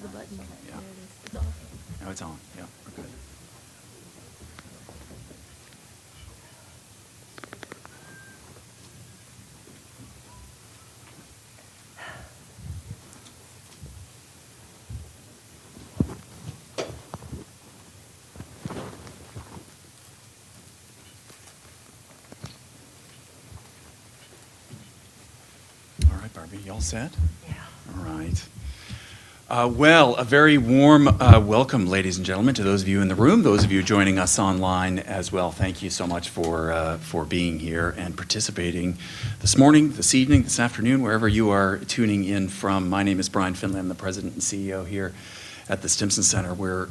the button. Yeah. There it is. It's on. Now it's on. Yeah, we're good. All right, Barbie, you all set? Yeah. All right. Well, a very warm welcome, ladies and gentlemen, to those of you in the room, those of you joining us online as well. Thank you so much for being here and participating this morning, this evening, this afternoon, wherever you are tuning in from. My name is Brian Finlay. I'm the president and CEO here at the Stimson Center. We're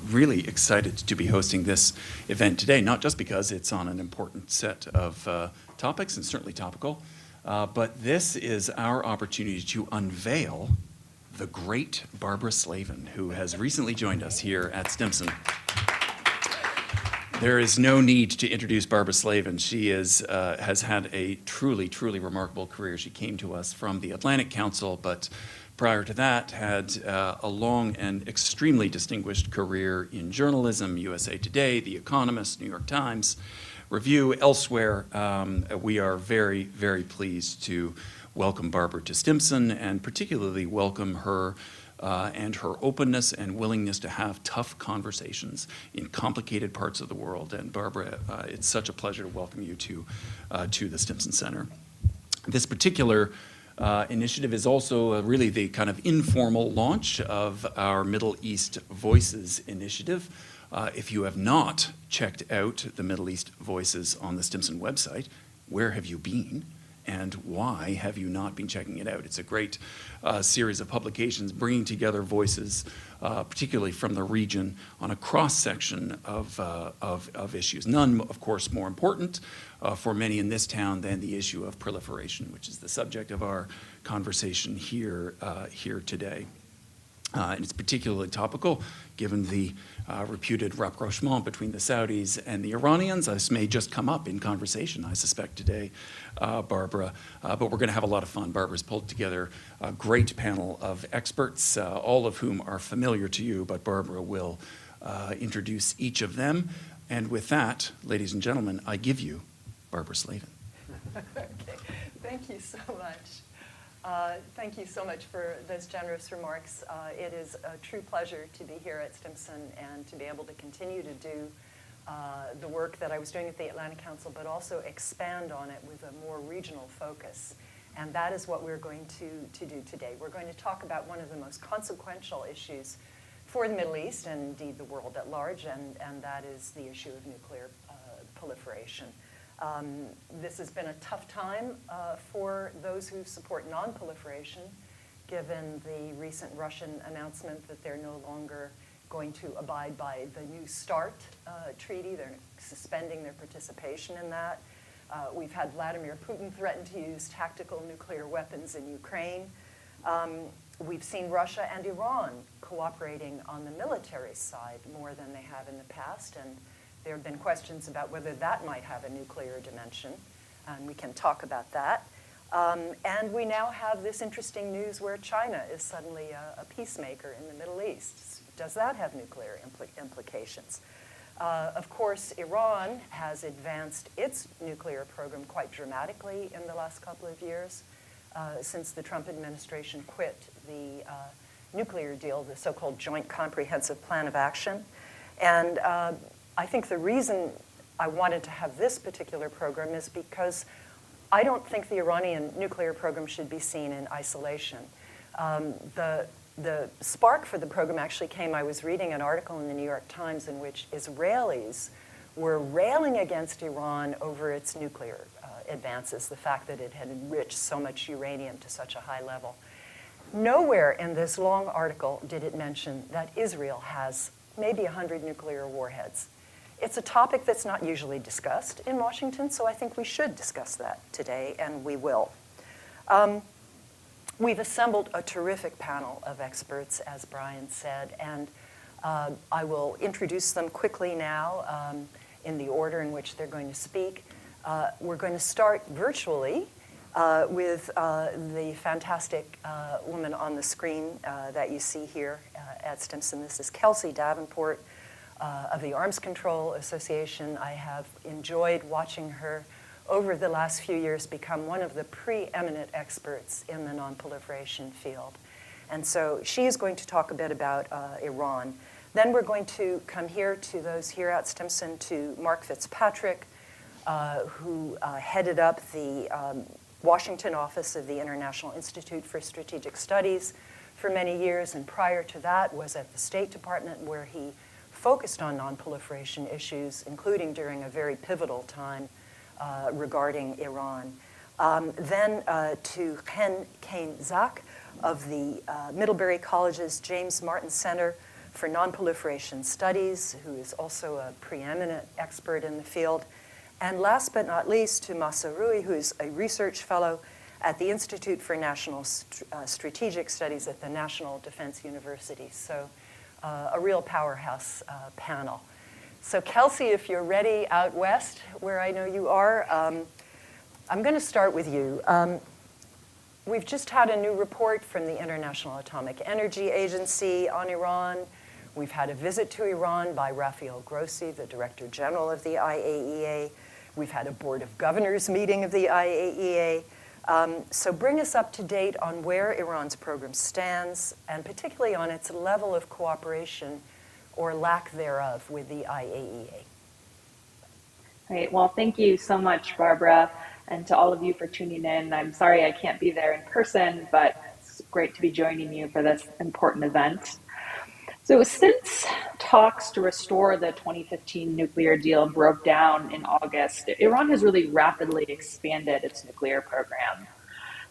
really excited to be hosting this event today, not just because it's on an important set of topics and certainly topical, but this is our opportunity to unveil the great Barbara Slavin, who has recently joined us here at Stimson. There is no need to introduce Barbara Slavin. She has had a truly, truly remarkable career. She came to us from the Atlantic Council, but prior to that had a long and extremely distinguished career in journalism, USA Today, The Economist, New York Times, Review, elsewhere. We are very, very pleased to welcome Barbara to Stimson, and particularly welcome her and her openness and willingness to have tough conversations in complicated parts of the world. And Barbara, it's such a pleasure to welcome you to the Stimson Center. This particular initiative is also really the kind of informal launch of our Middle East Voices initiative. If you have not checked out the Middle East Voices on the Stimson website, where have you been? And why have you not been checking it out? It's a great series of publications bringing together voices, particularly from the region, on a cross-section of issues. None, of course, more important for many in this town than the issue of proliferation, which is the subject of our conversation here today. And it's particularly topical given the reputed rapprochement between the Saudis and the Iranians. This may just come up in conversation, I suspect, today, Barbara. But we're going to have a lot of fun. Barbara's pulled together a great panel of experts, all of whom are familiar to you, but Barbara will introduce each of them. And with that, ladies and gentlemen, I give you Barbara Slavin. Okay. Thank you so much. Thank you so much for those generous remarks. It is a true pleasure to be here at Stimson and to be able to continue to do the work that I was doing at the Atlantic Council, but also expand on it with a more regional focus. And that is what we're going to do today. We're going to talk about one of the most consequential issues for the Middle East and indeed the world at large, and that is the issue of nuclear proliferation. This has been a tough time for those who support non-proliferation, given the recent Russian announcement that they're no longer going to abide by the New START treaty. They're suspending their participation in that. We've had Vladimir Putin threaten to use tactical nuclear weapons in Ukraine. We've seen Russia and Iran cooperating on the military side more than they have in the past, and there have been questions about whether that might have a nuclear dimension, and we can talk about that. And we now have this interesting news where China is suddenly a peacemaker in the Middle East. Does that have nuclear implications? Of course, Iran has advanced its nuclear program quite dramatically in the last couple of years since the Trump administration quit the nuclear deal, the so-called Joint Comprehensive Plan of Action. And I think the reason I wanted to have this particular program is because I don't think the Iranian nuclear program should be seen in isolation. The spark for the program actually came, I was reading an article in the New York Times in which Israelis were railing against Iran over its nuclear advances, the fact that it had enriched so much uranium to such a high level. Nowhere in this long article did it mention that Israel has maybe 100 nuclear warheads. It's a topic that's not usually discussed in Washington, so I think we should discuss that today, and we will. We've assembled a terrific panel of experts, as Brian said, and I will introduce them quickly now in the order in which they're going to speak. We're going to start virtually with the fantastic woman on the screen that you see here at Stimson. This is Kelsey Davenport of the Arms Control Association. I have enjoyed watching her over the last few years become one of the preeminent experts in the nonproliferation field. And so she is going to talk a bit about Iran. Then we're going to come here to those here at Stimson, to Mark Fitzpatrick, who headed up the Washington office of the International Institute for Strategic Studies for many years, and prior to that was at the State Department, where he focused on nonproliferation issues, including during a very pivotal time regarding Iran. Then to Ken Kane-Zak of the Middlebury College's James Martin Center for Nonproliferation Studies, who is also a preeminent expert in the field. And last but not least, to Masa Rui, who is a research fellow at the Institute for National Strategic Studies at the National Defense University. So a real powerhouse panel. So Kelsey, if you're ready out west, where I know you are, I'm going to start with you. We've just had a new report from the International Atomic Energy Agency on Iran. We've had a visit to Iran by Rafael Grossi, the Director General of the IAEA. We've had a Board of Governors meeting of the IAEA. So bring us up to date on where Iran's program stands, and particularly on its level of cooperation or lack thereof with the IAEA. Great. Well, thank you so much, Barbara, and to all of you for tuning in. I'm sorry I can't be there in person, but it's great to be joining you for this important event. So since talks to restore the 2015 nuclear deal broke down in August, Iran has really rapidly expanded its nuclear program.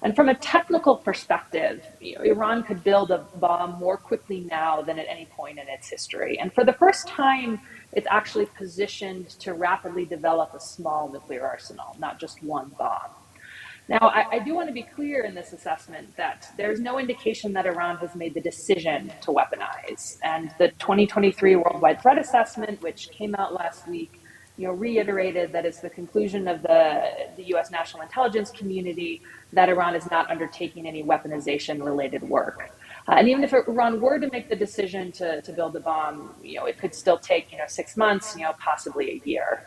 And from a technical perspective, Iran could build a bomb more quickly now than at any point in its history. And for the first time, it's actually positioned to rapidly develop a small nuclear arsenal, not just one bomb. Now, I do want to be clear in this assessment that there's no indication that Iran has made the decision to weaponize. And the 2023 Worldwide Threat Assessment, which came out last week, reiterated that it's the conclusion of the U.S. national intelligence community that Iran is not undertaking any weaponization-related work. And even if Iran were to make the decision to build a bomb, it could still take 6 months, possibly a year.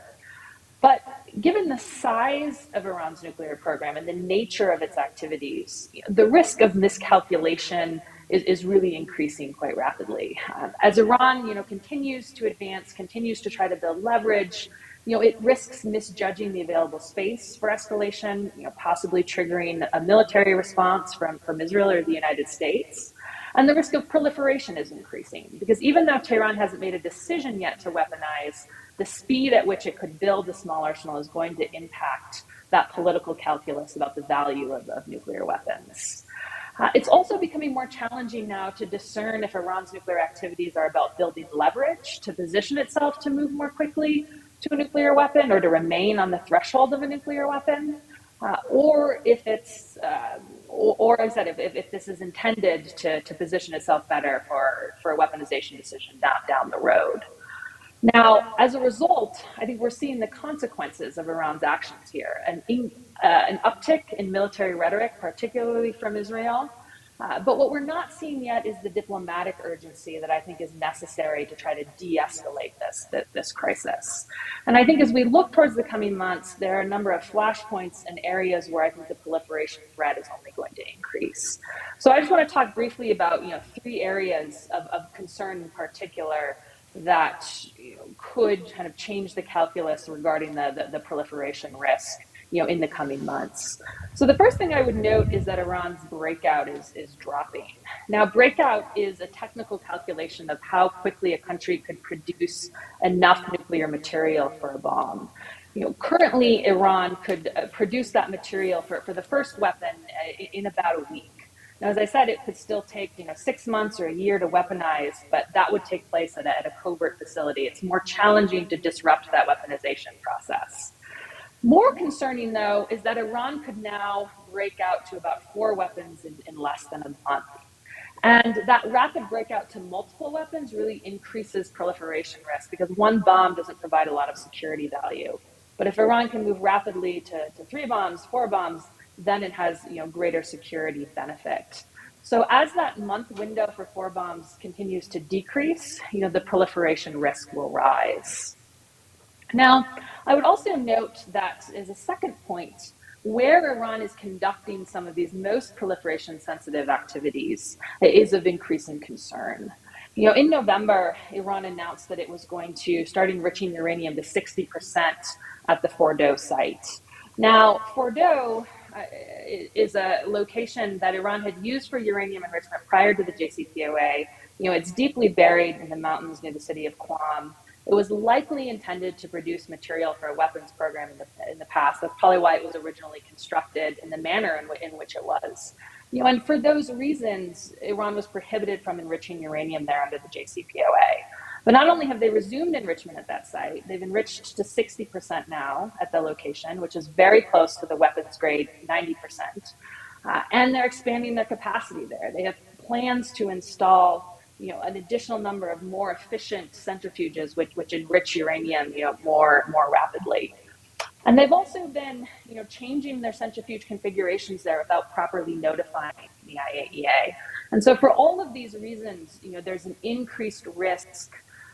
But given the size of Iran's nuclear program and the nature of its activities, the risk of miscalculation is really increasing quite rapidly. As Iran, continues to advance, continues to try to build leverage, it risks misjudging the available space for escalation, possibly triggering a military response from Israel or the United States. And the risk of proliferation is increasing because even though Tehran hasn't made a decision yet to weaponize, the speed at which it could build a small arsenal is going to impact that political calculus about the value of nuclear weapons. It's also becoming more challenging now to discern if Iran's nuclear activities are about building leverage to position itself to move more quickly to a nuclear weapon or to remain on the threshold of a nuclear weapon, or if it's, or as I said, if this is intended to position itself better for a weaponization decision down the road. Now, as a result, I think we're seeing the consequences of Iran's actions here, an uptick in military rhetoric, particularly from Israel. But what we're not seeing yet is the diplomatic urgency that I think is necessary to try to de-escalate this crisis. And I think as we look towards the coming months, there are a number of flashpoints and areas where I think the proliferation threat is only going to increase. So I just want to talk briefly about 3 areas of concern in particular that could kind of change the calculus regarding the proliferation risk in the coming months. So the first thing I would note is that Iran's breakout is dropping. Now, breakout is a technical calculation of how quickly a country could produce enough nuclear material for a bomb. Currently, Iran could produce that material for the first weapon in about a week. Now, as I said, it could still take 6 months or a year to weaponize, but that would take place at a covert facility. It's more challenging to disrupt that weaponization process. More concerning, though, is that Iran could now break out to about 4 weapons in less than a month. And that rapid breakout to multiple weapons really increases proliferation risk because one bomb doesn't provide a lot of security value. But if Iran can move rapidly to 3 bombs, 4 bombs, then it has greater security benefit. So as that month window for 4 bombs continues to decrease, the proliferation risk will rise. Now, I would also note that as a second point, where Iran is conducting some of these most proliferation sensitive activities is of increasing concern. In November, Iran announced that it was going to start enriching uranium to 60% at the Fordow site. Now, Fordow is a location that Iran had used for uranium enrichment prior to the JCPOA. It's deeply buried in the mountains near the city of Qom. It was likely intended to produce material for a weapons program in the past. That's probably why it was originally constructed in the manner in which it was. And for those reasons, Iran was prohibited from enriching uranium there under the JCPOA. But not only have they resumed enrichment at that site, they've enriched to 60% now at the location, which is very close to the weapons grade 90%. And they're expanding their capacity there. They have plans to install an additional number of more efficient centrifuges which enrich uranium more rapidly. And they've also been changing their centrifuge configurations there without properly notifying the IAEA. And so for all of these reasons, there's an increased risk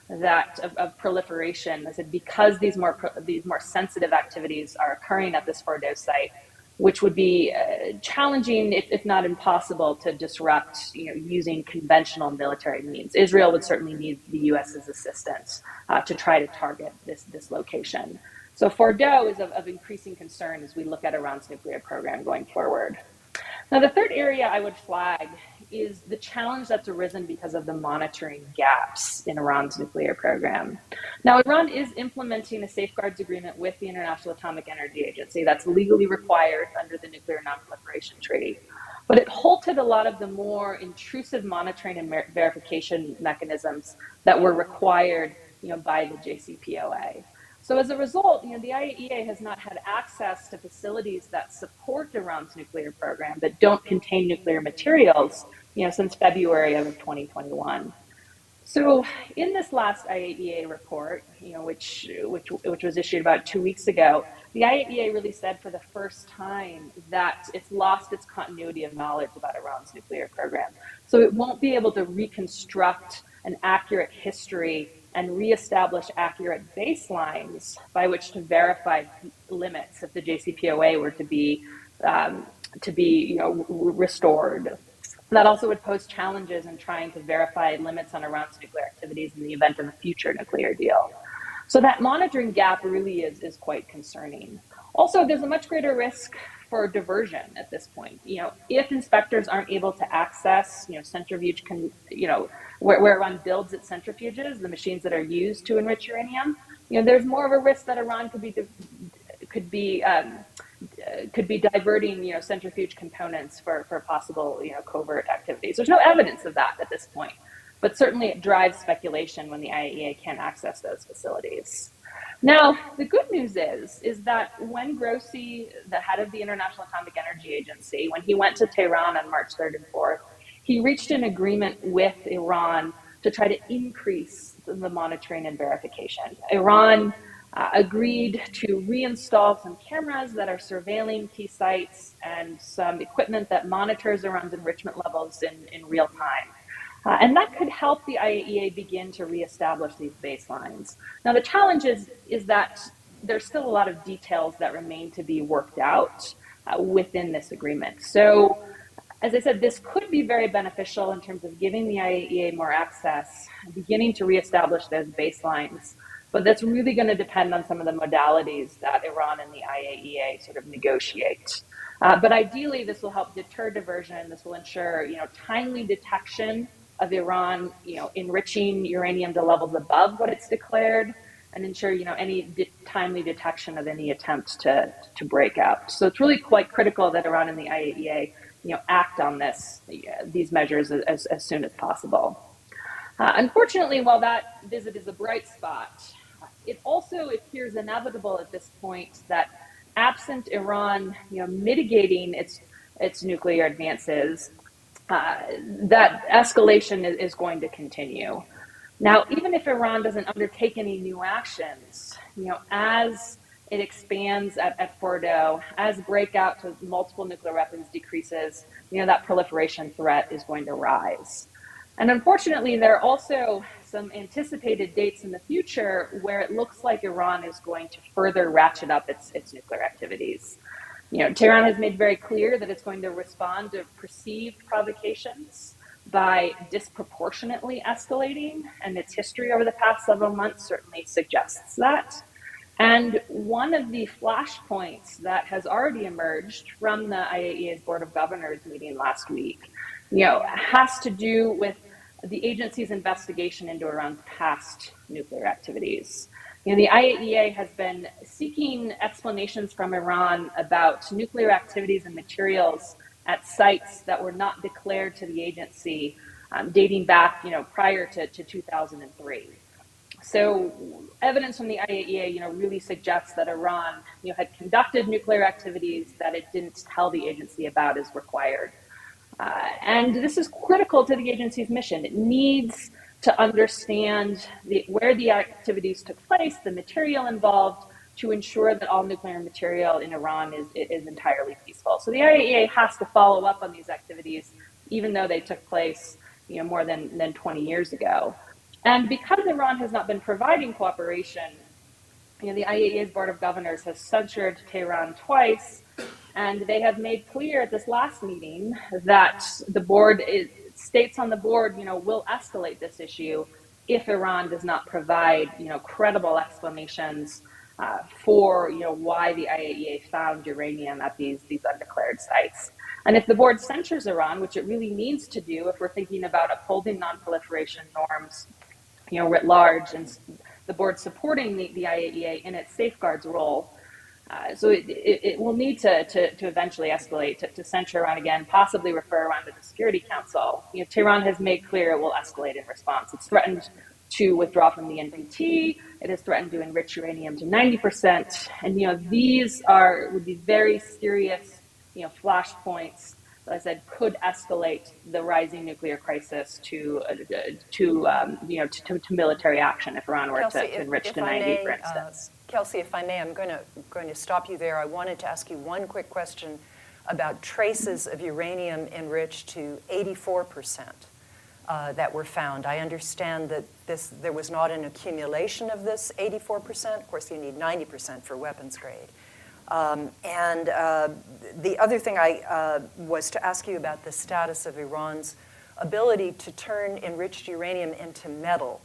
that of proliferation. I said because these more sensitive activities are occurring at this Fordow site, which would be challenging, if not impossible, to disrupt using conventional military means. Israel would certainly need the U.S.'s assistance to try to target this location. So Fordow is of increasing concern as we look at Iran's nuclear program going forward. Now, the third area I would flag is the challenge that's arisen because of the monitoring gaps in Iran's nuclear program. Now, Iran is implementing a safeguards agreement with the International Atomic Energy Agency that's legally required under the Nuclear Nonproliferation Treaty. But it halted a lot of the more intrusive monitoring and verification mechanisms that were required by the JCPOA. So as a result, the IAEA has not had access to facilities that support Iran's nuclear program that don't contain nuclear materials, since February of 2021. So in this last IAEA report, which was issued about 2 weeks ago, the IAEA really said for the first time that it's lost its continuity of knowledge about Iran's nuclear program. So it won't be able to reconstruct an accurate history and reestablish accurate baselines by which to verify limits if the JCPOA were to be restored. That also would pose challenges in trying to verify limits on Iran's nuclear activities in the event of a future nuclear deal. So that monitoring gap really is quite concerning. Also, there's a much greater risk for diversion at this point. If inspectors aren't able to access, centrifuge, where Iran builds its centrifuges, the machines that are used to enrich uranium, there's more of a risk that Iran could be diverting, centrifuge components for possible, covert activities. There's no evidence of that at this point, but certainly it drives speculation when the IAEA can't access those facilities. Now, the good news is that when Grossi, the head of the International Atomic Energy Agency, when he went to Tehran on March 3rd and 4th, he reached an agreement with Iran to try to increase the monitoring and verification. Iran agreed to reinstall some cameras that are surveilling key sites and some equipment that monitors Iran's enrichment levels in real time. And that could help the IAEA begin to reestablish these baselines. Now, the challenge is that there's still a lot of details that remain to be worked out within this agreement. So, as I said, this could be very beneficial in terms of giving the IAEA more access, beginning to reestablish those baselines. But that's really going to depend on some of the modalities that Iran and the IAEA sort of negotiate. But ideally, this will help deter diversion. This will ensure, timely detection of Iran, enriching uranium to levels above what it's declared, and ensure, any timely detection of any attempts to break out. So it's really quite critical that Iran and the IAEA, act on these measures as soon as possible. Unfortunately, while that visit is a bright spot, it also appears inevitable at this point that absent Iran, mitigating its nuclear advances, that escalation is going to continue. Now, even if Iran doesn't undertake any new actions, as it expands at Fordo, as breakout to multiple nuclear weapons decreases, that proliferation threat is going to rise. And unfortunately, there are also some anticipated dates in the future where it looks like Iran is going to further ratchet up its nuclear activities. Tehran has made very clear that it's going to respond to perceived provocations by disproportionately escalating, and its history over the past several months certainly suggests that. And one of the flashpoints that has already emerged from the IAEA's Board of Governors meeting last week, has to do with the agency's investigation into Iran's past nuclear activities. The IAEA has been seeking explanations from Iran about nuclear activities and materials at sites that were not declared to the agency, dating back, prior to 2003. So evidence from the IAEA, really suggests that Iran, had conducted nuclear activities that it didn't tell the agency about as required. And this is critical to the agency's mission. It needs to understand where the activities took place, the material involved, to ensure that all nuclear material in Iran is entirely peaceful. So the IAEA has to follow up on these activities, even though they took place, more than 20 years ago. And because Iran has not been providing cooperation, the IAEA's Board of Governors has censured Tehran twice, and they have made clear at this last meeting that the board states on the board, will escalate this issue if Iran does not provide, credible explanations for, why the IAEA found uranium at these undeclared sites. And if the board censures Iran, which it really needs to do if we're thinking about upholding non-proliferation norms, writ large, and the board supporting the IAEA in its safeguards role. So it will need to eventually escalate to censure Iran again, possibly refer Iran to the Security Council. Tehran has made clear it will escalate in response. It's threatened to withdraw from the NPT. It has threatened to enrich uranium to 90%. And these would be very serious, flashpoints that I said could escalate the rising nuclear crisis to military action if Iran were Kelsey, to enrich to 90, for instance. Kelsey, if I may, I'm going to stop you there. I wanted to ask you one quick question about traces of uranium enriched to 84% that were found. I understand that there was not an accumulation of this 84%. Of course, you need 90% for weapons grade. The other thing I was to ask you about the status of Iran's ability to turn enriched uranium into metal.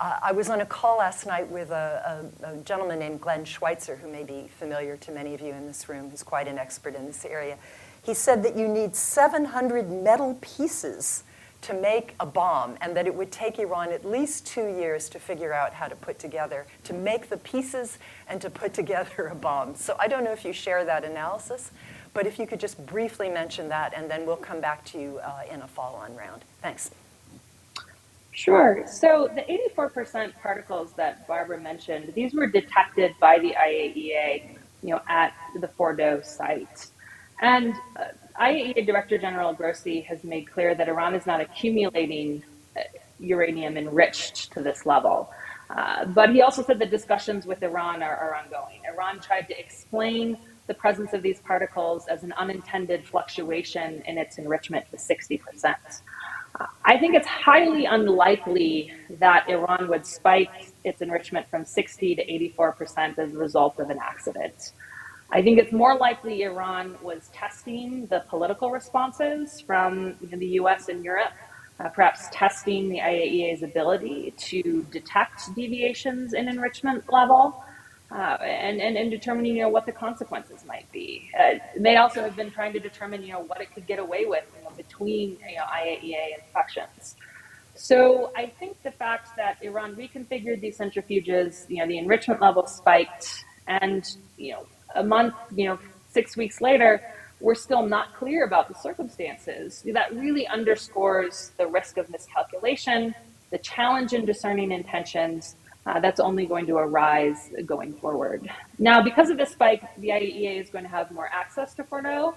I was on a call last night with a gentleman named Glenn Schweitzer, who may be familiar to many of you in this room, who's quite an expert in this area. He said that you need 700 metal pieces to make a bomb, and that it would take Iran at least 2 years to figure out how to make the pieces and to put together a bomb. So I don't know if you share that analysis, but if you could just briefly mention that, and then we'll come back to you in a follow-on round. Thanks. Sure. So the 84% particles that Barbara mentioned, these were detected by the IAEA, at the Fordo site. And IAEA Director General Grossi has made clear that Iran is not accumulating uranium enriched to this level. But he also said that discussions with Iran are ongoing. Iran tried to explain the presence of these particles as an unintended fluctuation in its enrichment to 60%. I think it's highly unlikely that Iran would spike its enrichment from 60 to 84% as a result of an accident. I think it's more likely Iran was testing the political responses from the US and Europe, perhaps testing the IAEA's ability to detect deviations in enrichment level, and determining what the consequences might be. They also have been trying to determine what it could get away with between IAEA inspections. So I think the fact that Iran reconfigured these centrifuges, the enrichment level spiked, and a month, 6 weeks later, we're still not clear about the circumstances. That really underscores the risk of miscalculation, the challenge in discerning intentions, that's only going to arise going forward. Now, because of this spike, the IAEA is going to have more access to Fordo.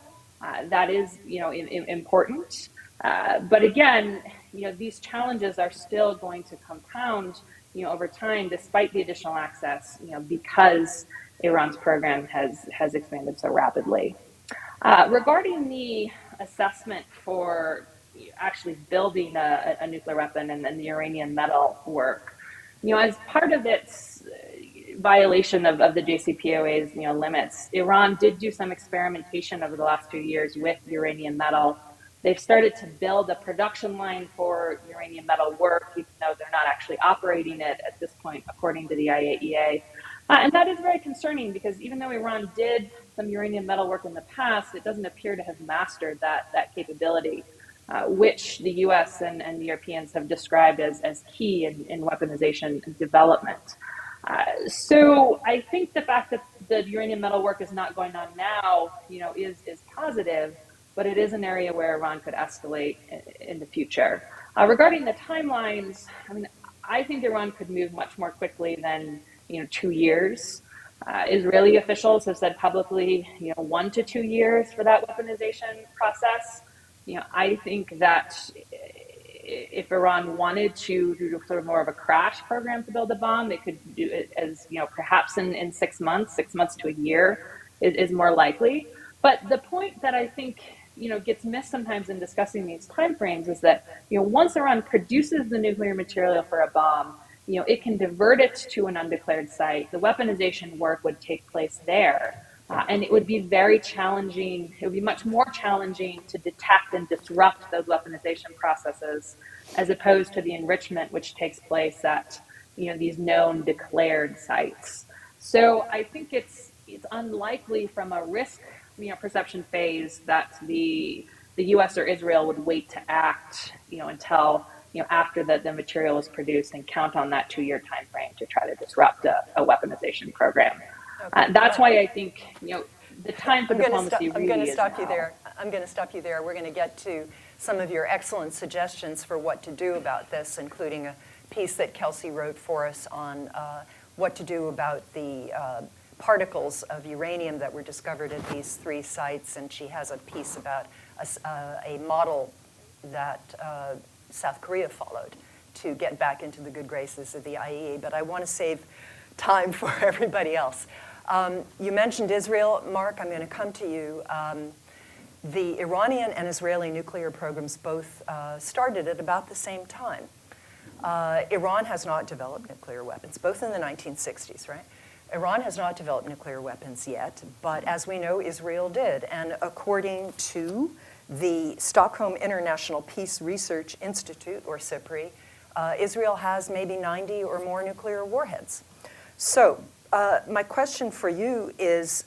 That is, important. But again, these challenges are still going to compound, over time, despite the additional access, because Iran's program has expanded so rapidly. Regarding the assessment for actually building a nuclear weapon and the uranium metal work, as part of its violation of the JCPOA's limits, Iran did do some experimentation over the last few years with uranium metal. They've started to build a production line for uranium metal work, even though they're not actually operating it at this point, according to the IAEA. And that is very concerning because even though Iran did some uranium metal work in the past, it doesn't appear to have mastered that capability, which the US and the Europeans have described as key in weaponization and development. So I think the fact that the uranium metal work is not going on now, is positive, but it is an area where Iran could escalate in the future. Regarding the timelines, I think Iran could move much more quickly than 2 years. Israeli officials have said publicly, 1 to 2 years for that weaponization process. I think that if Iran wanted to do sort of more of a crash program to build a bomb, they could do it as, perhaps in 6 months, 6 months to a year is more likely. But the point that I think, gets missed sometimes in discussing these timeframes is that, once Iran produces the nuclear material for a bomb, it can divert it to an undeclared site. The weaponization work would take place there. And it would be very challenging. It would be much more challenging to detect and disrupt those weaponization processes as opposed to the enrichment which takes place at, these known declared sites. So I think it's unlikely from a risk, perception phase that the U.S. or Israel would wait to act, until after the material is produced and count on that 2-year time frame to try to disrupt a weaponization program. Okay. That's why I think the time for diplomacy I'm going really to is stop you now. there. I'm going to stop you there. We're going to get to some of your excellent suggestions for what to do about this, including a piece that Kelsey wrote for us on what to do about the particles of uranium that were discovered at these 3 sites, and she has a piece about a model that South Korea followed to get back into the good graces of the IAEA. But I want to save time for everybody else. You mentioned Israel. Mark, I'm going to come to you. The Iranian and Israeli nuclear programs both started at about the same time. Iran has not developed nuclear weapons, both in the 1960s, right? Iran has not developed nuclear weapons yet, but as we know, Israel did. And according to the Stockholm International Peace Research Institute, or SIPRI, Israel has maybe 90 or more nuclear warheads. So my question for you is,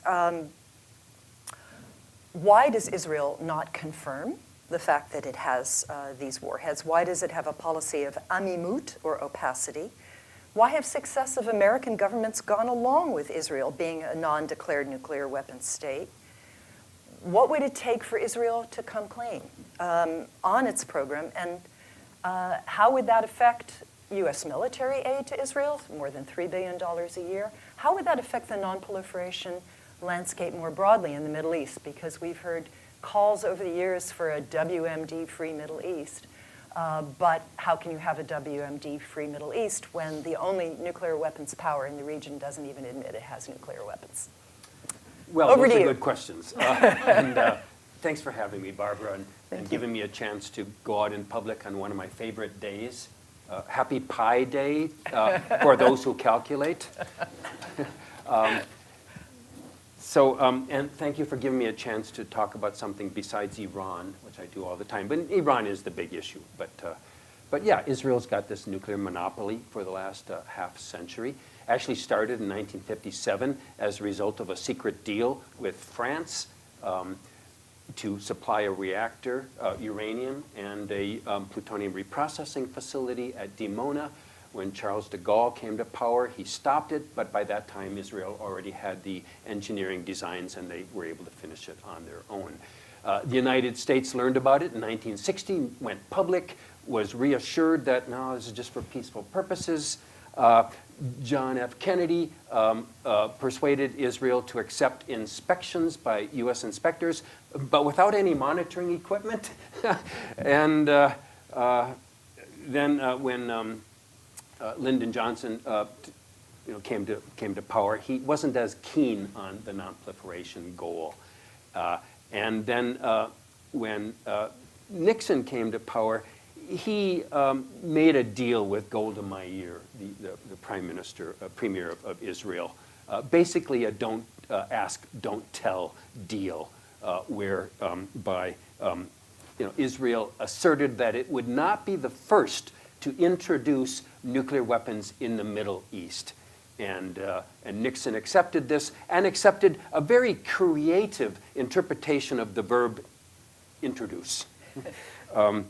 why does Israel not confirm the fact that it has these warheads? Why does it have a policy of amimut, or opacity? Why have successive American governments gone along with Israel being a non-declared nuclear weapons state? What would it take for Israel to come clean on its program? And how would that affect U.S. military aid to Israel, more than $3 billion a year? How would that affect the non-proliferation landscape more broadly in the Middle East? Because we've heard calls over the years for a WMD-free Middle East. But how can you have a WMD-free Middle East when the only nuclear weapons power in the region doesn't even admit it has nuclear weapons? Well, Over those to are you. good questions. And thanks for having me, Barbara, and giving me a chance to go out in public on one of my favorite days. Happy Pi Day for those who calculate. And thank you for giving me a chance to talk about something besides Iran, which I do all the time. But Iran is the big issue. But yeah, Israel's got this nuclear monopoly for the last half century. Actually started in 1957 as a result of a secret deal with France to supply a reactor, uranium, and a plutonium reprocessing facility at Dimona. When Charles de Gaulle came to power, he stopped it, but by that time Israel already had the engineering designs and they were able to finish it on their own. The United States learned about it in 1960, went public, was reassured that no, this is just for peaceful purposes. John F. Kennedy persuaded Israel to accept inspections by U.S. inspectors, but without any monitoring equipment. And then when Lyndon Johnson came to power, he wasn't as keen on the non-proliferation goal. And then when Nixon came to power, he made a deal with Golda Meir, the premier of Israel, basically a don't ask, don't tell deal, whereby Israel asserted that it would not be the first to introduce nuclear weapons in the Middle East. And Nixon accepted this and accepted a very creative interpretation of the verb introduce. And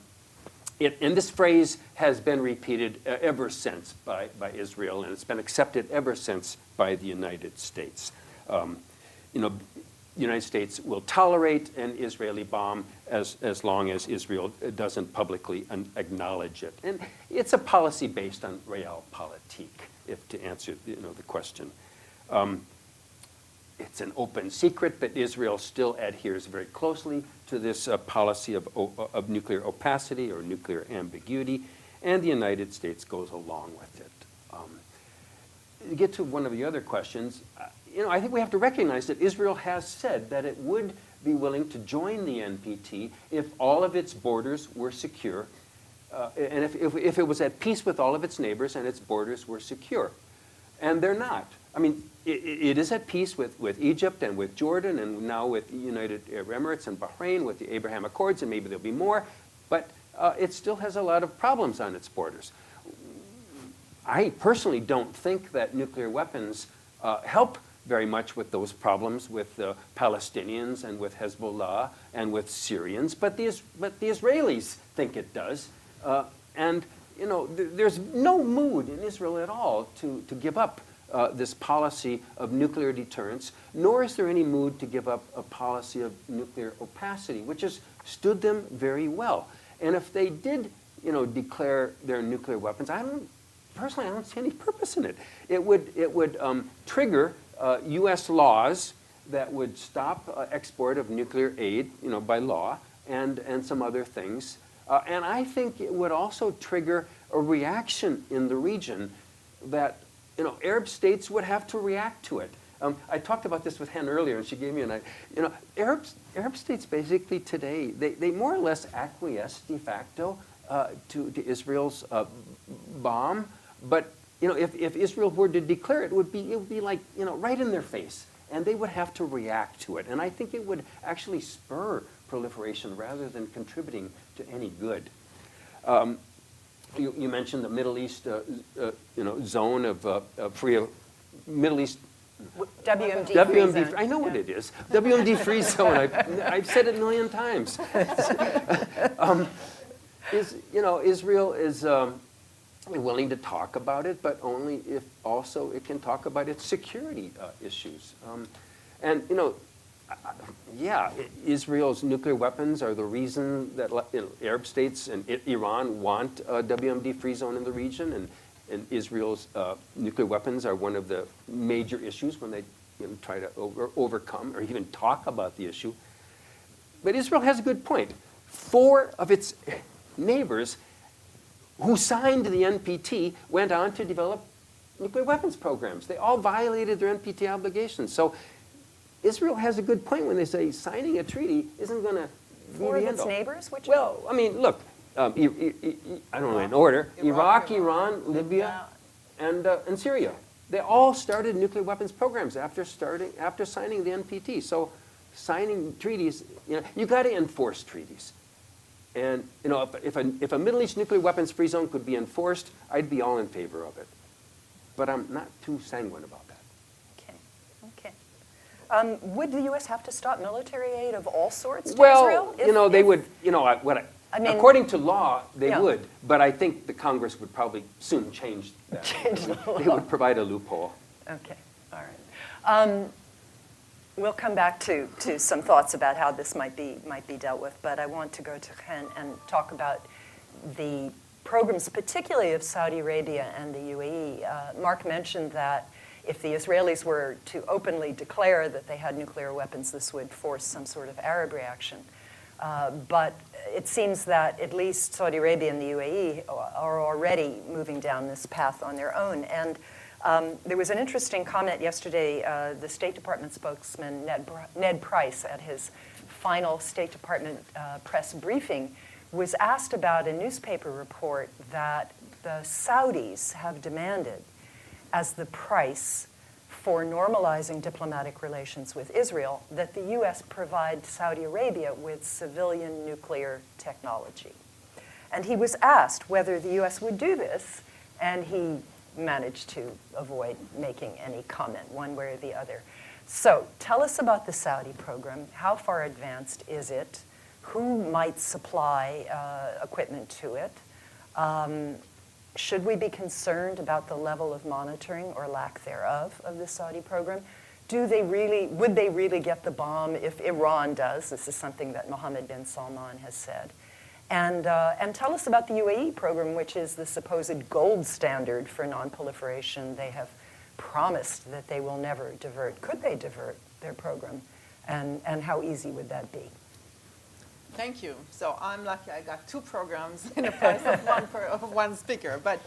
this phrase has been repeated ever since by Israel, and it's been accepted ever since by the United States. The United States will tolerate an Israeli bomb as long as Israel doesn't publicly acknowledge it. And it's a policy based on realpolitik, if to answer the question. It's an open secret, but Israel still adheres very closely to this policy of nuclear opacity or nuclear ambiguity, and the United States goes along with it. To get to one of the other questions, I think we have to recognize that Israel has said that it would be willing to join the NPT if all of its borders were secure, and if it was at peace with all of its neighbors and its borders were secure. And they're not. I mean, it is at peace with Egypt and with Jordan and now with the United Arab Emirates and Bahrain with the Abraham Accords, and maybe there'll be more, but it still has a lot of problems on its borders. I personally don't think that nuclear weapons help very much with those problems with the Palestinians and with Hezbollah and with Syrians, but the Israelis think it does. There's no mood in Israel at all to give up this policy of nuclear deterrence, nor is there any mood to give up a policy of nuclear opacity, which has stood them very well. And if they did, declare their nuclear weapons, I don't see any purpose in it. It would trigger U.S. laws that would stop export of nuclear aid, by law, and some other things. And I think it would also trigger a reaction in the region that Arab states would have to react to it. I talked about this with Hen earlier, and she gave me an idea. Arab states basically today, they more or less acquiesce de facto to Israel's bomb. But if Israel were to declare it, it would be like right in their face, and they would have to react to it. And I think it would actually spur proliferation rather than contributing to any good. You mentioned the Middle East, zone of free Middle East. WMD free zone. I know what it is. WMD free zone. I've said it a million times. Israel is willing to talk about it, but only if also it can talk about its security issues. Israel's nuclear weapons are the reason that Arab states and Iran want a WMD-free zone in the region, and Israel's nuclear weapons are one of the major issues when they try to overcome or even talk about the issue. But Israel has a good point. 4 of its neighbors who signed the NPT went on to develop nuclear weapons programs. They all violated their NPT obligations. So Israel has a good point when they say signing a treaty isn't going to be the end all. 4 of its neighbors? Which well, I mean, look, I don't know in order. Iraq, Iran, Libya, and Syria. They all started nuclear weapons programs after signing the NPT. So signing treaties, you got to enforce treaties. And if a Middle East nuclear weapons free zone could be enforced, I'd be all in favor of it. But I'm not too sanguine about that. Okay. Would the U.S. have to stop military aid of all sorts to Israel? Well, they would. According to law, they would. But I think the Congress would probably soon change that. They would provide a loophole. Okay. All right. We'll come back to some thoughts about how this might be dealt with, but I want to go to Hen and talk about the programs, particularly of Saudi Arabia and the UAE. Mark mentioned that if the Israelis were to openly declare that they had nuclear weapons, this would force some sort of Arab reaction. But it seems that at least Saudi Arabia and the UAE are already moving down this path on their own. And There was an interesting comment yesterday. The State Department spokesman, Ned Price, at his final State Department press briefing, was asked about a newspaper report that the Saudis have demanded as the price for normalizing diplomatic relations with Israel, that the U.S. provide Saudi Arabia with civilian nuclear technology. And he was asked whether the U.S. would do this, and he managed to avoid making any comment one way or the other. So tell us about the Saudi program. How far advanced is it? Who might supply equipment to it? Should we be concerned about the level of monitoring or lack thereof of the Saudi program? Would they really get the bomb if Iran does? This is something that Mohammed bin Salman has said. And tell us about the UAE program, which is the supposed gold standard for nonproliferation. They have promised that they will never divert. Could they divert their program? And how easy would that be? Thank you. So I'm lucky I got two programs in the price of one speaker. But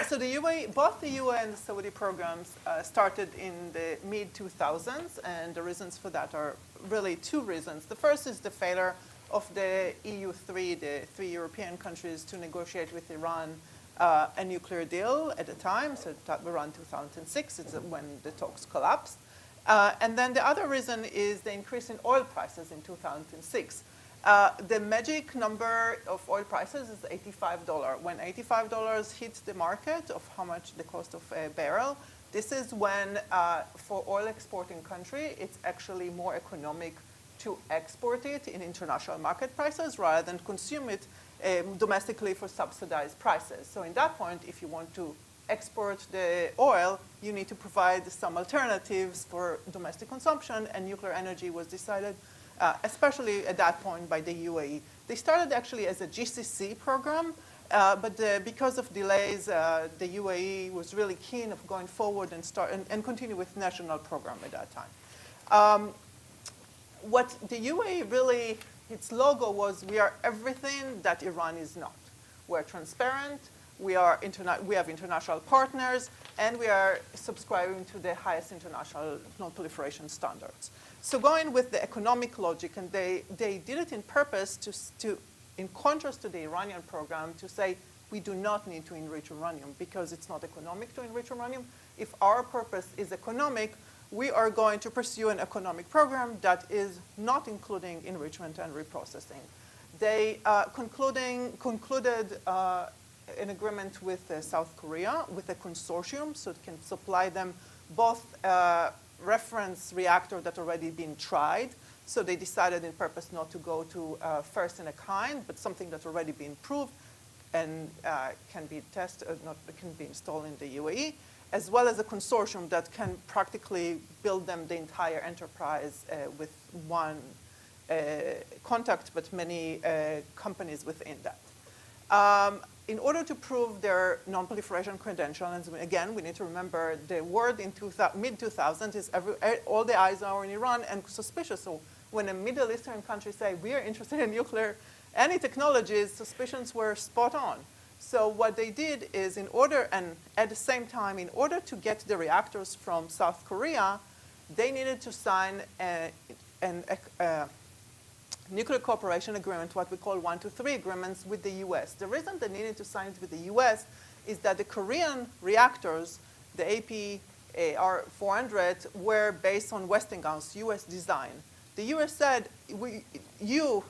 so the UAE, both the UAE and the Saudi programs started in the mid-2000s, and the reasons for that are really two reasons. The first is the failure of the EU3, the three European countries, to negotiate with Iran a nuclear deal at the time. So around 2006 is when the talks collapsed. And then the other reason is the increase in oil prices in 2006. The magic number of oil prices is $85. When $85 hits the market of how much the cost of a barrel, this is when, for oil exporting country, it's actually more economic to export it in international market prices rather than consume it domestically for subsidized prices. So in that point, if you want to export the oil, you need to provide some alternatives for domestic consumption, and nuclear energy was decided especially at that point by the UAE. They started actually as a GCC program, but because of delays, the UAE was really keen of going forward and continue with national program at that time. What the UAE really, its logo was, we are everything that Iran is not. We're transparent, we have international partners, and we are subscribing to the highest international non-proliferation standards. So going with the economic logic, and they did it in purpose to, in contrast to the Iranian program, to say we do not need to enrich uranium because it's not economic to enrich uranium. If our purpose is economic, we are going to pursue an economic program that is not including enrichment and reprocessing. They concluded an agreement with South Korea, with a consortium, so it can supply them both reference reactor that already been tried. So they decided in purpose not to go to first in a kind, but something that's already been proved and can be tested, can be installed in the UAE, as well as a consortium that can practically build them the entire enterprise with one contact, but many companies within that. In order to prove their non-proliferation credentials, and again, we need to remember the word in mid-2000s is all the eyes are in Iran and suspicious. So when a Middle Eastern country say, we are interested in nuclear, any technologies, suspicions were spot on. So what they did is and at the same time, in order to get the reactors from South Korea, they needed to sign a nuclear cooperation agreement, what we call 123 agreements with the US. The reason they needed to sign it with the US is that the Korean reactors, the AP-400, were based on Westinghouse, US design. The US said,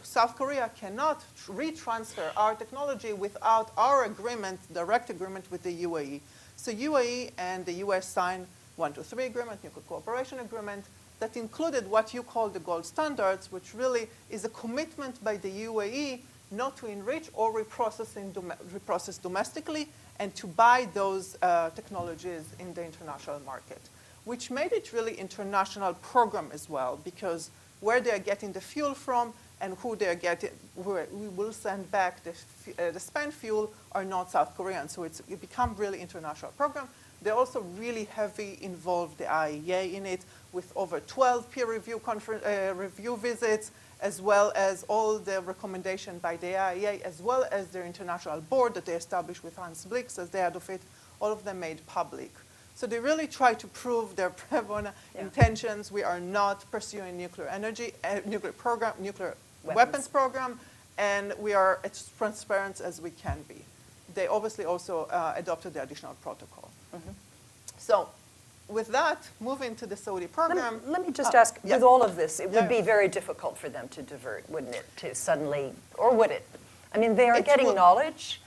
South Korea, cannot retransfer our technology without our agreement, direct agreement with the UAE. So UAE and the US signed 123 agreement, nuclear cooperation agreement, that included what you call the gold standards, which really is a commitment by the UAE not to enrich or reprocess domestically and to buy those technologies in the international market, which made it really international program as well, because where they're getting the fuel from and who they're getting, who we will send back the spent fuel are not South Korean. So it become really international program. They're also really heavy involved, the IAEA in it, with over 12 peer review review visits, as well as all the recommendation by the IAEA, as well as their international board that they established with Hans Blix as the head of it, all of them made public. So they really try to prove their pro bono intentions. We are not pursuing nuclear energy, nuclear program, nuclear weapons program, and we are as transparent as we can be. They obviously also adopted the additional protocol. So with that, moving to the Saudi program. Let me just ask, yeah. with all of this, it would Yeah. be very difficult for them to divert, wouldn't it, to suddenly, or would it? I mean, they are It getting will- knowledge,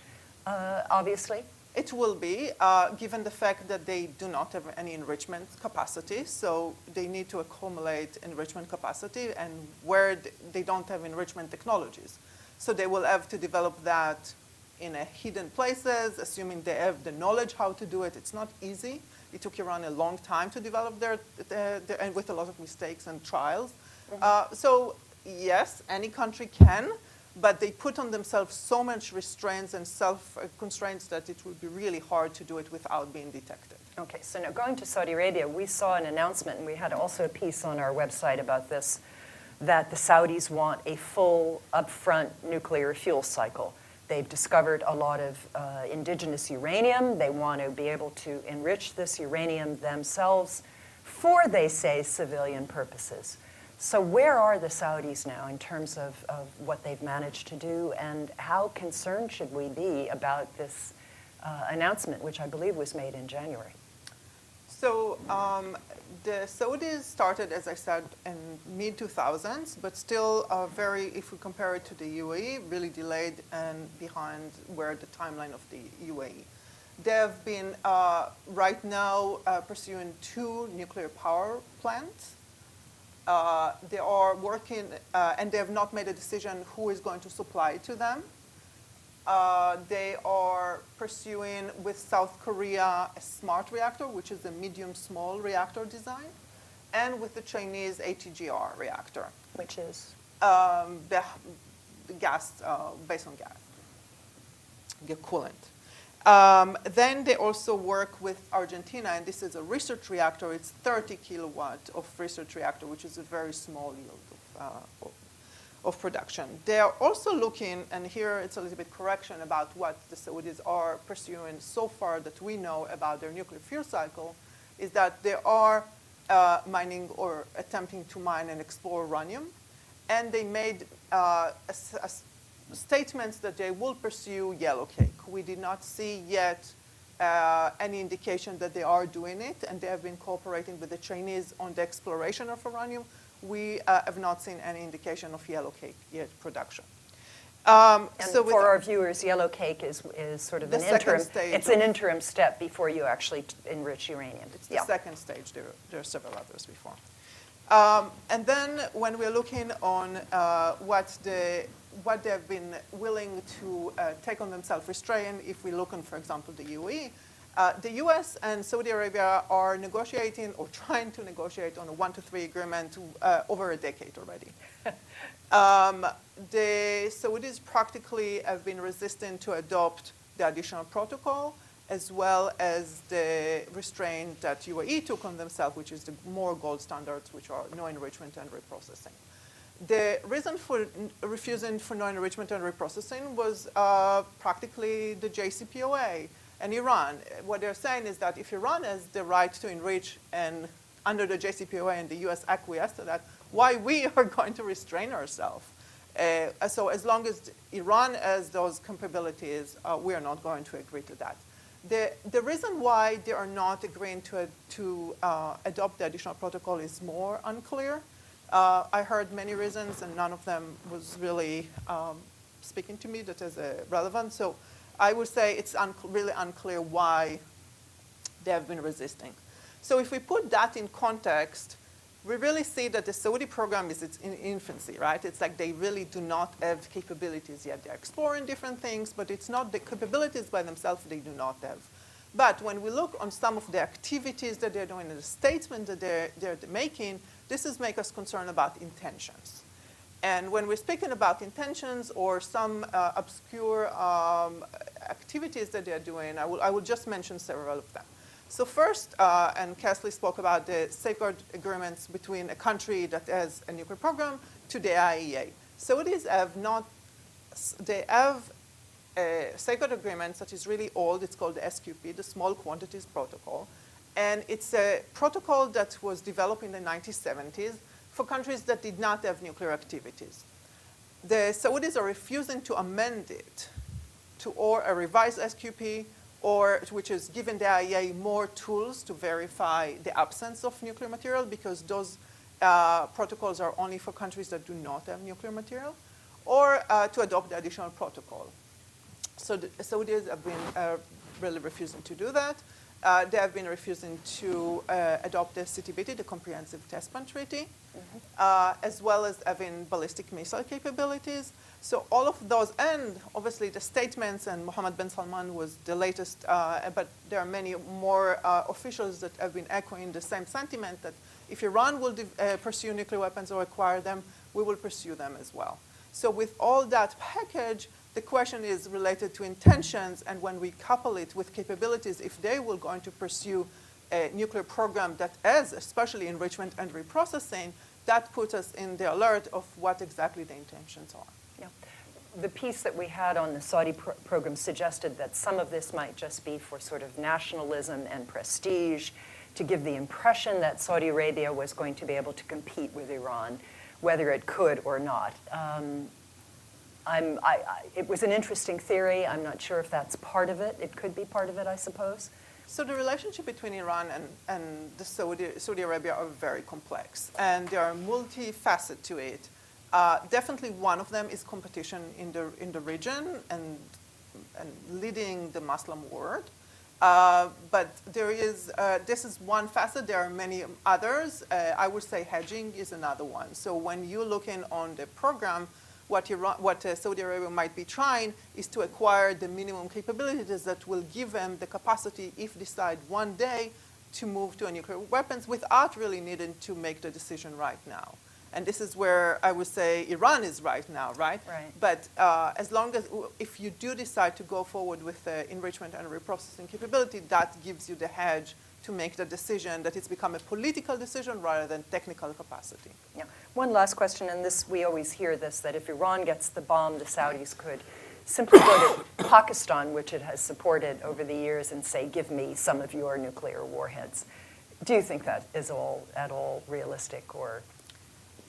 obviously. It will be, given the fact that they do not have any enrichment capacity, so they need to accumulate enrichment capacity, and where they don't have enrichment technologies. So they will have to develop that in a hidden places, assuming they have the knowledge how to do it. It's not easy. It took Iran a long time to develop their and with a lot of mistakes and trials. So yes, any country can, but they put on themselves so much restraints and self-constraints that it would be really hard to do it without being detected. Okay, so now going to Saudi Arabia, we saw an announcement, and we had also a piece on our website about this, that the Saudis want a full upfront nuclear fuel cycle. They've discovered a lot of indigenous uranium. They want to be able to enrich this uranium themselves for, they say, civilian purposes. So where are the Saudis now in terms of what they've managed to do, and how concerned should we be about this announcement, which I believe was made in January? So the Saudis started, as I said, in mid-2000s, but still very, if we compare it to the UAE, really delayed and behind where the timeline of the UAE. They have been right now pursuing 2 nuclear power plants. They are working, and they have not made a decision who is going to supply to them. They are pursuing with South Korea a smart reactor, which is a medium-small reactor design, and with the Chinese ATGR reactor. Which is? The gas, based on gas, the coolant. Then they also work with Argentina, and this is a research reactor. It's 30 kilowatt of research reactor, which is a very small yield of production. They are also looking, and here it's a little bit correction about what the Saudis are pursuing so far that we know about their nuclear fuel cycle, is that they are mining or attempting to mine and explore uranium, and they made statements that they will pursue yellow cake. We did not see yet any indication that they are doing it, and they have been cooperating with the Chinese on the exploration of uranium. We have not seen any indication of yellow cake yet production. And for our viewers, yellow cake is sort of an interim. Stage. It's an interim step before you actually enrich uranium. It's the second stage. There are several others before. And then when we're looking on what they have been willing to take on themselves, restrain, if we look on, for example, the UAE, the US and Saudi Arabia are negotiating or trying to negotiate on a 1-to-3 agreement over a decade already. The Saudis practically have been resistant to adopt the additional protocol, as well as the restraint that UAE took on themselves, which is the more gold standards, which are no enrichment and reprocessing. The reason for refusing for no enrichment and reprocessing was practically the JCPOA and Iran. What they're saying is that if Iran has the right to enrich and under the JCPOA and the US acquiesce to that, why we are going to restrain ourselves? So as long as Iran has those capabilities, we are not going to agree to that. The reason why they are not agreeing to adopt the additional protocol is more unclear. I heard many reasons, and none of them was really speaking to me that is relevant. So I would say it's really unclear why they have been resisting. So if we put that in context, we really see that the Saudi program is in infancy, right? It's like they really do not have capabilities yet. They're exploring different things, but it's not the capabilities by themselves they do not have. But when we look on some of the activities that they're doing and the statements that they're making, this is make us concerned about intentions. And when we're speaking about intentions or some obscure activities that they're doing, I will just mention several of them. So first, and Kesley spoke about the safeguard agreements between a country that has a nuclear program to the IAEA. Saudis have not, they have a safeguard agreement that is really old. It's called the SQP, the Small Quantities Protocol. And it's a protocol that was developed in the 1970s for countries that did not have nuclear activities. The Saudis are refusing to amend it to or a revised SQP, or which has given the IAEA more tools to verify the absence of nuclear material, because those protocols are only for countries that do not have nuclear material, or to adopt the additional protocol. So the Saudis have been really refusing to do that. They have been refusing to adopt the CTBT, the Comprehensive Test Ban Treaty, as well as having ballistic missile capabilities. So all of those, and obviously the statements, and Mohammed bin Salman was the latest, but there are many more officials that have been echoing the same sentiment, that if Iran will pursue nuclear weapons or acquire them, we will pursue them as well. So with all that package, the question is related to intentions, and when we couple it with capabilities, if they were going to pursue a nuclear program that has especially enrichment and reprocessing, that puts us in the alert of what exactly the intentions are. Yeah. The piece that we had on the Saudi program suggested that some of this might just be for sort of nationalism and prestige, to give the impression that Saudi Arabia was going to be able to compete with Iran, whether it could or not. It was an interesting theory. I'm not sure if that's part of it. It could be part of it, I suppose. So the relationship between Iran and the Saudi Arabia are very complex, and there are multifaceted to it. Definitely one of them is competition in the region and leading the Muslim world. But there is, this is one facet. There are many others. I would say hedging is another one. So when you're looking on the program, what Saudi Arabia might be trying is to acquire the minimum capabilities that will give them the capacity, if decide one day, to move to nuclear weapons without really needing to make the decision right now. And this is where I would say Iran is right now, right? Right. But as long as, if you do decide to go forward with the enrichment and reprocessing capability, that gives you the hedge to make the decision that it's become a political decision rather than technical capacity. Yeah. One last question, and this, we always hear this, that if Iran gets the bomb, the Saudis could simply go to Pakistan, which it has supported over the years, and say, give me some of your nuclear warheads. Do you think that is at all realistic, or?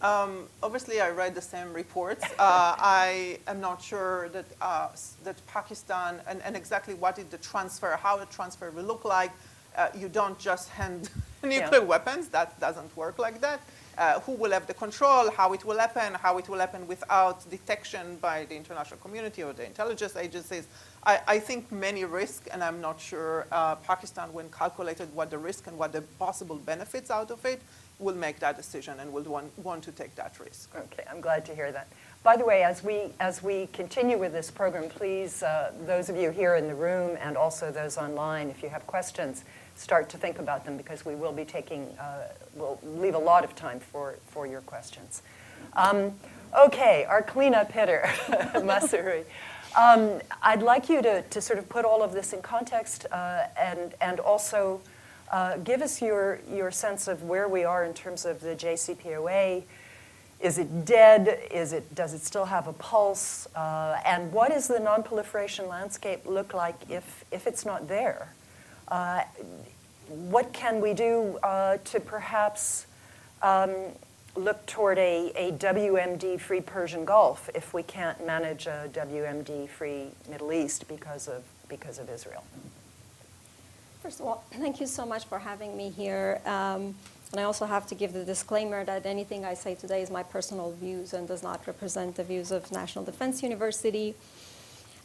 Obviously, I read the same reports. I am not sure that that Pakistan and exactly what is the transfer, how the transfer will look like. You don't just hand nuclear weapons. That doesn't work like that. Who will have the control? How it will happen? How it will happen without detection by the international community or the intelligence agencies? I think many risks, and I'm not sure Pakistan, when calculated what the risk and what the possible benefits out of it, will make that decision and will want to take that risk. Okay, I'm glad to hear that. By the way, as we continue with this program, please, those of you here in the room and also those online, if you have questions, start to think about them, because we will be taking, we'll leave a lot of time for your questions. Okay, our cleanup hitter, Masuri. I'd like you to sort of put all of this in context and also give us your sense of where we are in terms of the JCPOA. Is it dead? Does it still have a pulse? And what does the non-proliferation landscape look like if it's not there? What can we do to perhaps look toward a WMD-free Persian Gulf if we can't manage a WMD-free Middle East because of Israel? First of all, thank you so much for having me here. And I also have to give the disclaimer that anything I say today is my personal views and does not represent the views of National Defense University.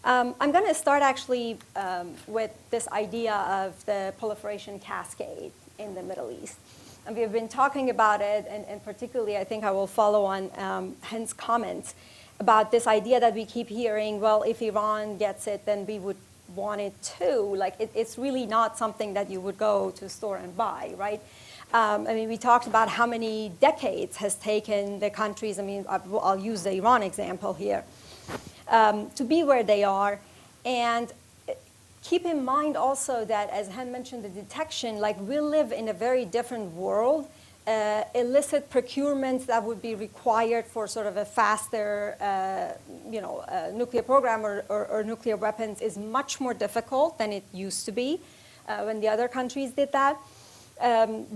I'm going to start actually with this idea of the proliferation cascade in the Middle East. And we've been talking about it, and particularly I think I will follow on Hen's comments about this idea that we keep hearing, well, if Iran gets it, then we would want it too. Like, it's really not something that you would go to a store and buy, right? I mean, we talked about how many decades has taken the countries, I mean, I'll use the Iran example here, to be where they are. And keep in mind also that, as Hen mentioned, the detection, like, we live in a very different world. Illicit procurement that would be required for sort of a faster, nuclear program or nuclear weapons is much more difficult than it used to be when the other countries did that.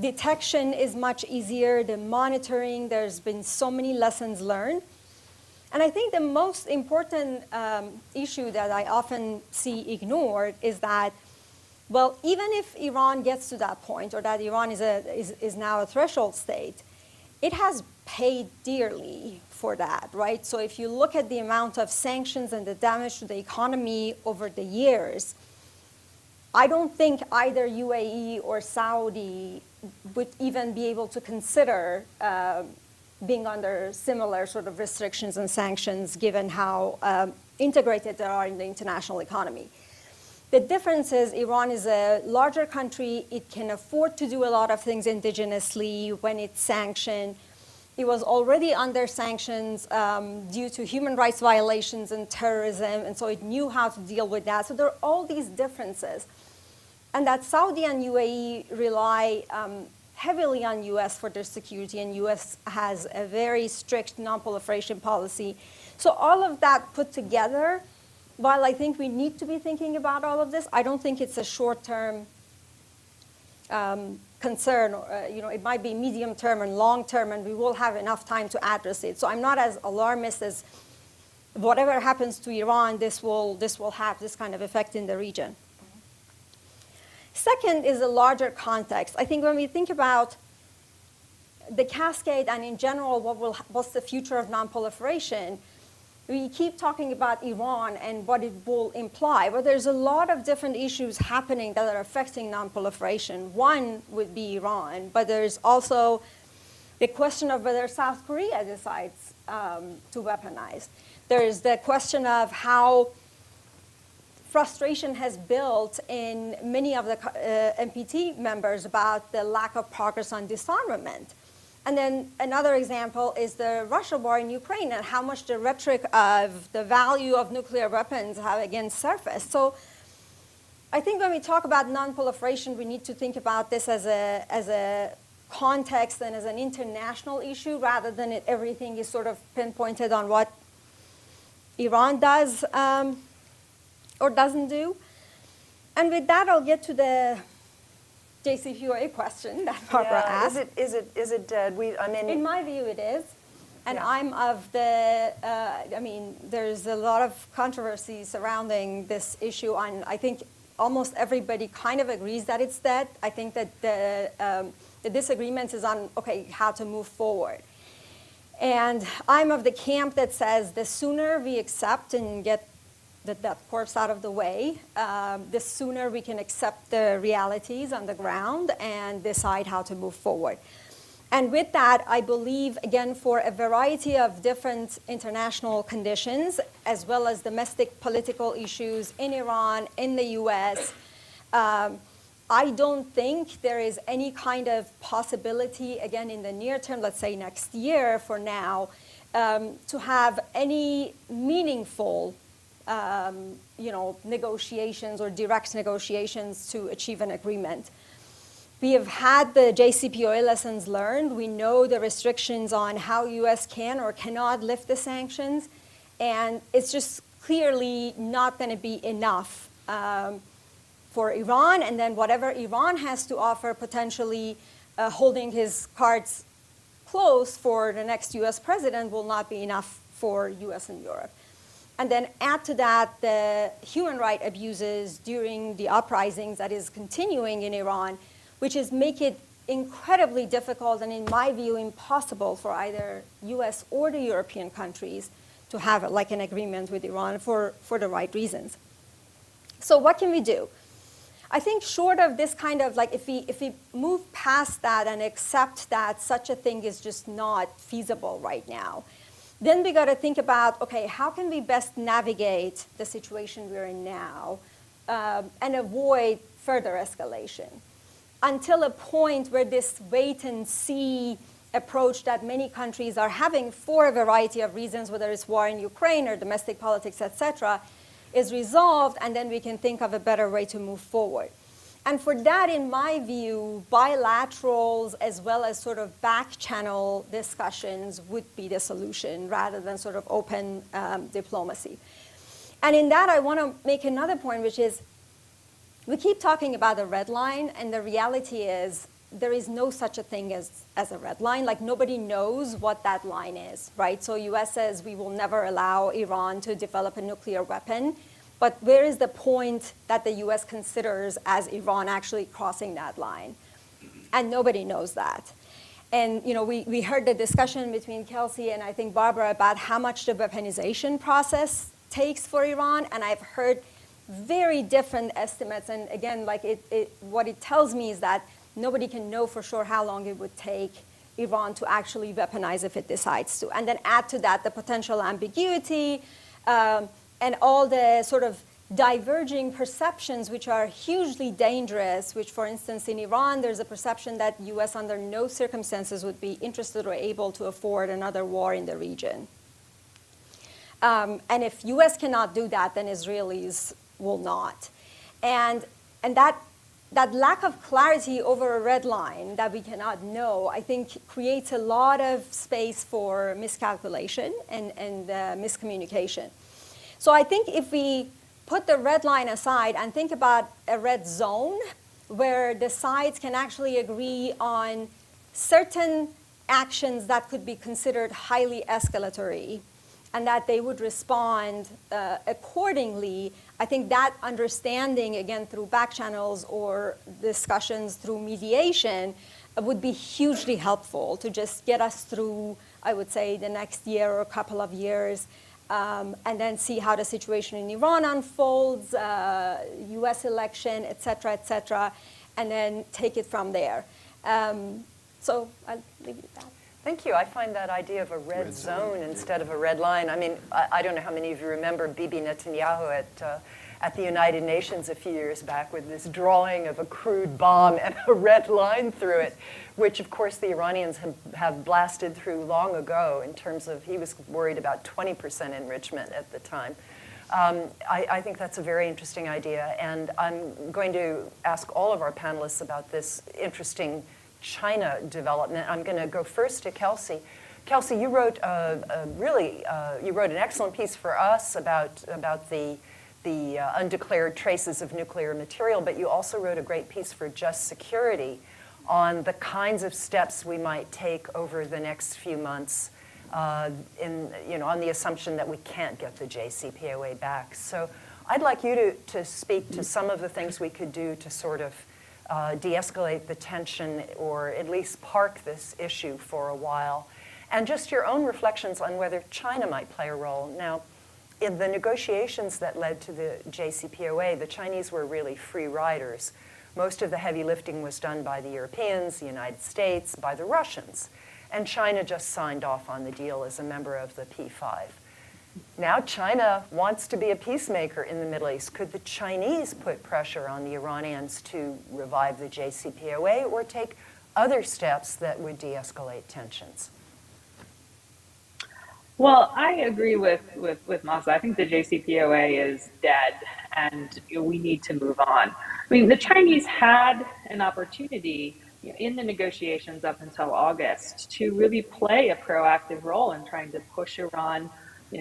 Detection is much easier, the monitoring, there's been so many lessons learned. And I think the most important issue that I often see ignored is that, well, even if Iran gets to that point, or that Iran is now a threshold state, it has paid dearly for that, right? So if you look at the amount of sanctions and the damage to the economy over the years, I don't think either UAE or Saudi would even be able to consider being under similar sort of restrictions and sanctions given how integrated they are in the international economy. The difference is Iran is a larger country. It can afford to do a lot of things indigenously when it's sanctioned. It was already under sanctions due to human rights violations and terrorism, and so it knew how to deal with that. So there are all these differences. And that Saudi and UAE rely heavily on US for their security, and US has a very strict non-proliferation policy. So all of that put together, while I think we need to be thinking about all of this, I don't think it's a short-term concern. It might be medium-term and long-term, and we will have enough time to address it. So I'm not as alarmist as whatever happens to Iran, this will have this kind of effect in the region. Second is a larger context. I think when we think about the cascade and in general what's the future of non-proliferation, we keep talking about Iran and what it will imply, but there's a lot of different issues happening that are affecting non-proliferation. One would be Iran, but there's also the question of whether South Korea decides to weaponize. There's the question of how frustration has built in many of the NPT members about the lack of progress on disarmament. And then another example is the Russia war in Ukraine and how much the rhetoric of the value of nuclear weapons have again surfaced. So I think when we talk about non-proliferation, we need to think about this as a context and as an international issue rather than everything is sort of pinpointed on what Iran does or doesn't do. And with that, I'll get to the JCPOA question that Barbara asked. Is it dead? In my view, it is. And I'm of the, there's a lot of controversy surrounding this issue. And I think almost everybody kind of agrees that it's dead. I think that the disagreement is on, okay, how to move forward. And I'm of the camp that says the sooner we accept and get the death corpse out of the way, the sooner we can accept the realities on the ground and decide how to move forward. And with that, I believe, again, for a variety of different international conditions, as well as domestic political issues in Iran, in the US, I don't think there is any kind of possibility, again, in the near term, let's say next year for now, to have any meaningful negotiations or direct negotiations to achieve an agreement. We have had the JCPOA lessons learned. We know the restrictions on how US can or cannot lift the sanctions, and it's just clearly not going to be enough for Iran, and then whatever Iran has to offer, potentially holding his cards close for the next US president will not be enough for US and Europe. And then add to that the human rights abuses during the uprisings that is continuing in Iran, which is make it incredibly difficult and, in my view, impossible for either US or the European countries to have like an agreement with Iran for the right reasons. So what can we do? I think short of this kind of like if we move past that and accept that such a thing is just not feasible right now, then we got to think about, okay, how can we best navigate the situation we're in now and avoid further escalation until a point where this wait and see approach that many countries are having for a variety of reasons, whether it's war in Ukraine or domestic politics, etc., is resolved, and then we can think of a better way to move forward. And for that, in my view, bilaterals as well as sort of back channel discussions would be the solution rather than sort of open diplomacy. And in that, I want to make another point, which is we keep talking about the red line, and the reality is there is no such a thing as a red line. Like nobody knows what that line is, right? So US says we will never allow Iran to develop a nuclear weapon. But where is the point that the US considers as Iran actually crossing that line? And nobody knows that. And we heard the discussion between Kelsey and I think Barbara about how much the weaponization process takes for Iran. And I've heard very different estimates. And again, like what it tells me is that nobody can know for sure how long it would take Iran to actually weaponize if it decides to. And then add to that the potential ambiguity and all the sort of diverging perceptions, which are hugely dangerous, which, for instance, in Iran, there's a perception that US under no circumstances would be interested or able to afford another war in the region. And if US cannot do that, then Israelis will not. And that lack of clarity over a red line that we cannot know, I think creates a lot of space for miscalculation and miscommunication. So I think if we put the red line aside and think about a red zone where the sides can actually agree on certain actions that could be considered highly escalatory and that they would respond accordingly, I think that understanding, again, through back channels or discussions through mediation, would be hugely helpful to just get us through, I would say, the next year or a couple of years, and then see how the situation in Iran unfolds, US election, et cetera, and then take it from there. So I'll leave it at that. Thank you. I find that idea of a red zone instead of a red line. I mean, I don't know how many of you remember Bibi Netanyahu at the United Nations a few years back with this drawing of a crude bomb and a red line through it, which, of course, the Iranians have blasted through long ago in terms of, he was worried about 20% enrichment at the time. I think that's a very interesting idea, and I'm going to ask all of our panelists about this interesting China development. I'm going to go first to Kelsey. Kelsey, you wrote you wrote an excellent piece for us about the undeclared traces of nuclear material, but you also wrote a great piece for Just Security on the kinds of steps we might take over the next few months on the assumption that we can't get the JCPOA back. So I'd like you to speak to some of the things we could do to sort of de-escalate the tension or at least park this issue for a while, and just your own reflections on whether China might play a role. Now, in the negotiations that led to the JCPOA, the Chinese were really free riders. Most of the heavy lifting was done by the Europeans, the United States, by the Russians, and China just signed off on the deal as a member of the P5. Now China wants to be a peacemaker in the Middle East. Could the Chinese put pressure on the Iranians to revive the JCPOA or take other steps that would de-escalate tensions? Well, I agree with Masa. I think the JCPOA is dead and we need to move on. I mean, the Chinese had an opportunity in the negotiations up until August to really play a proactive role in trying to push Iran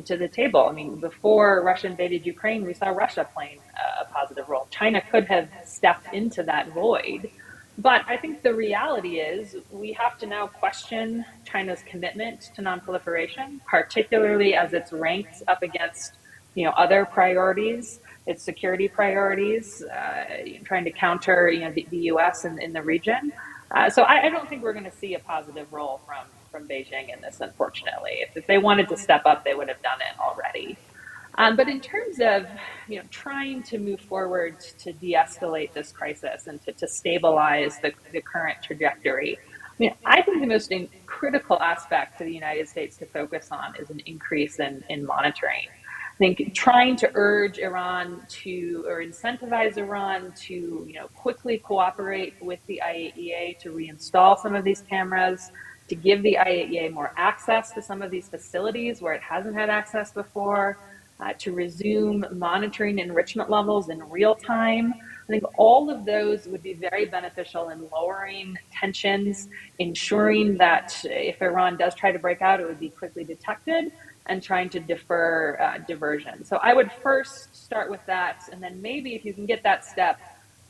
to the table. I mean, before Russia invaded Ukraine, we saw Russia playing a positive role. China could have stepped into that void. But I think the reality is we have to now question China's commitment to nonproliferation, particularly as it's ranked up against other priorities, its security priorities, trying to counter the U.S. in the region. So I don't think we're going to see a positive role from Beijing in this, unfortunately. If they wanted to step up, they would have done it already. But in terms of trying to move forward to de-escalate this crisis and to stabilize the current trajectory, I think the most critical aspect for the United States to focus on is an increase in monitoring. I think trying to urge Iran or incentivize Iran to quickly cooperate with the IAEA to reinstall some of these cameras, to give the IAEA more access to some of these facilities where it hasn't had access before, to resume monitoring enrichment levels in real time. I think all of those would be very beneficial in lowering tensions, ensuring that if Iran does try to break out, it would be quickly detected, and trying to defer diversion. So I would first start with that, and then maybe if you can get that step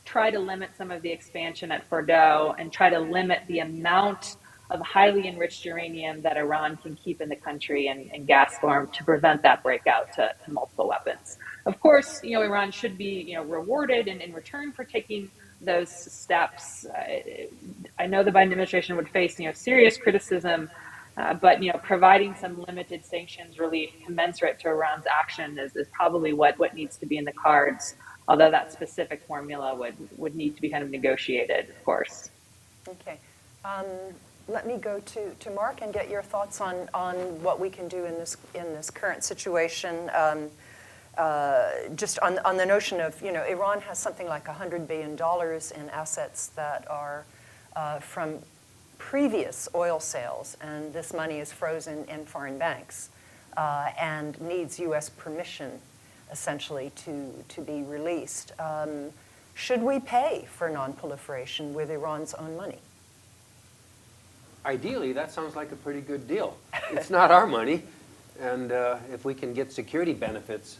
try to limit some of the expansion at Fordo and try to limit the amount of highly enriched uranium that Iran can keep in the country in gas form to prevent that breakout to multiple weapons. Of course, Iran should be, rewarded in return for taking those steps. I know the Biden administration would face, serious criticism, but providing some limited sanctions relief commensurate to Iran's action is probably what needs to be in the cards. Although that specific formula would need to be kind of negotiated, of course. Okay. Let me go to Mark and get your thoughts on what we can do in this current situation. Just on the notion of, Iran has something like $100 billion in assets that are from previous oil sales, and this money is frozen in foreign banks and needs U.S. permission, essentially, to be released. Should we pay for non-proliferation with Iran's own money? Ideally, that sounds like a pretty good deal. It's not our money, and if we can get security benefits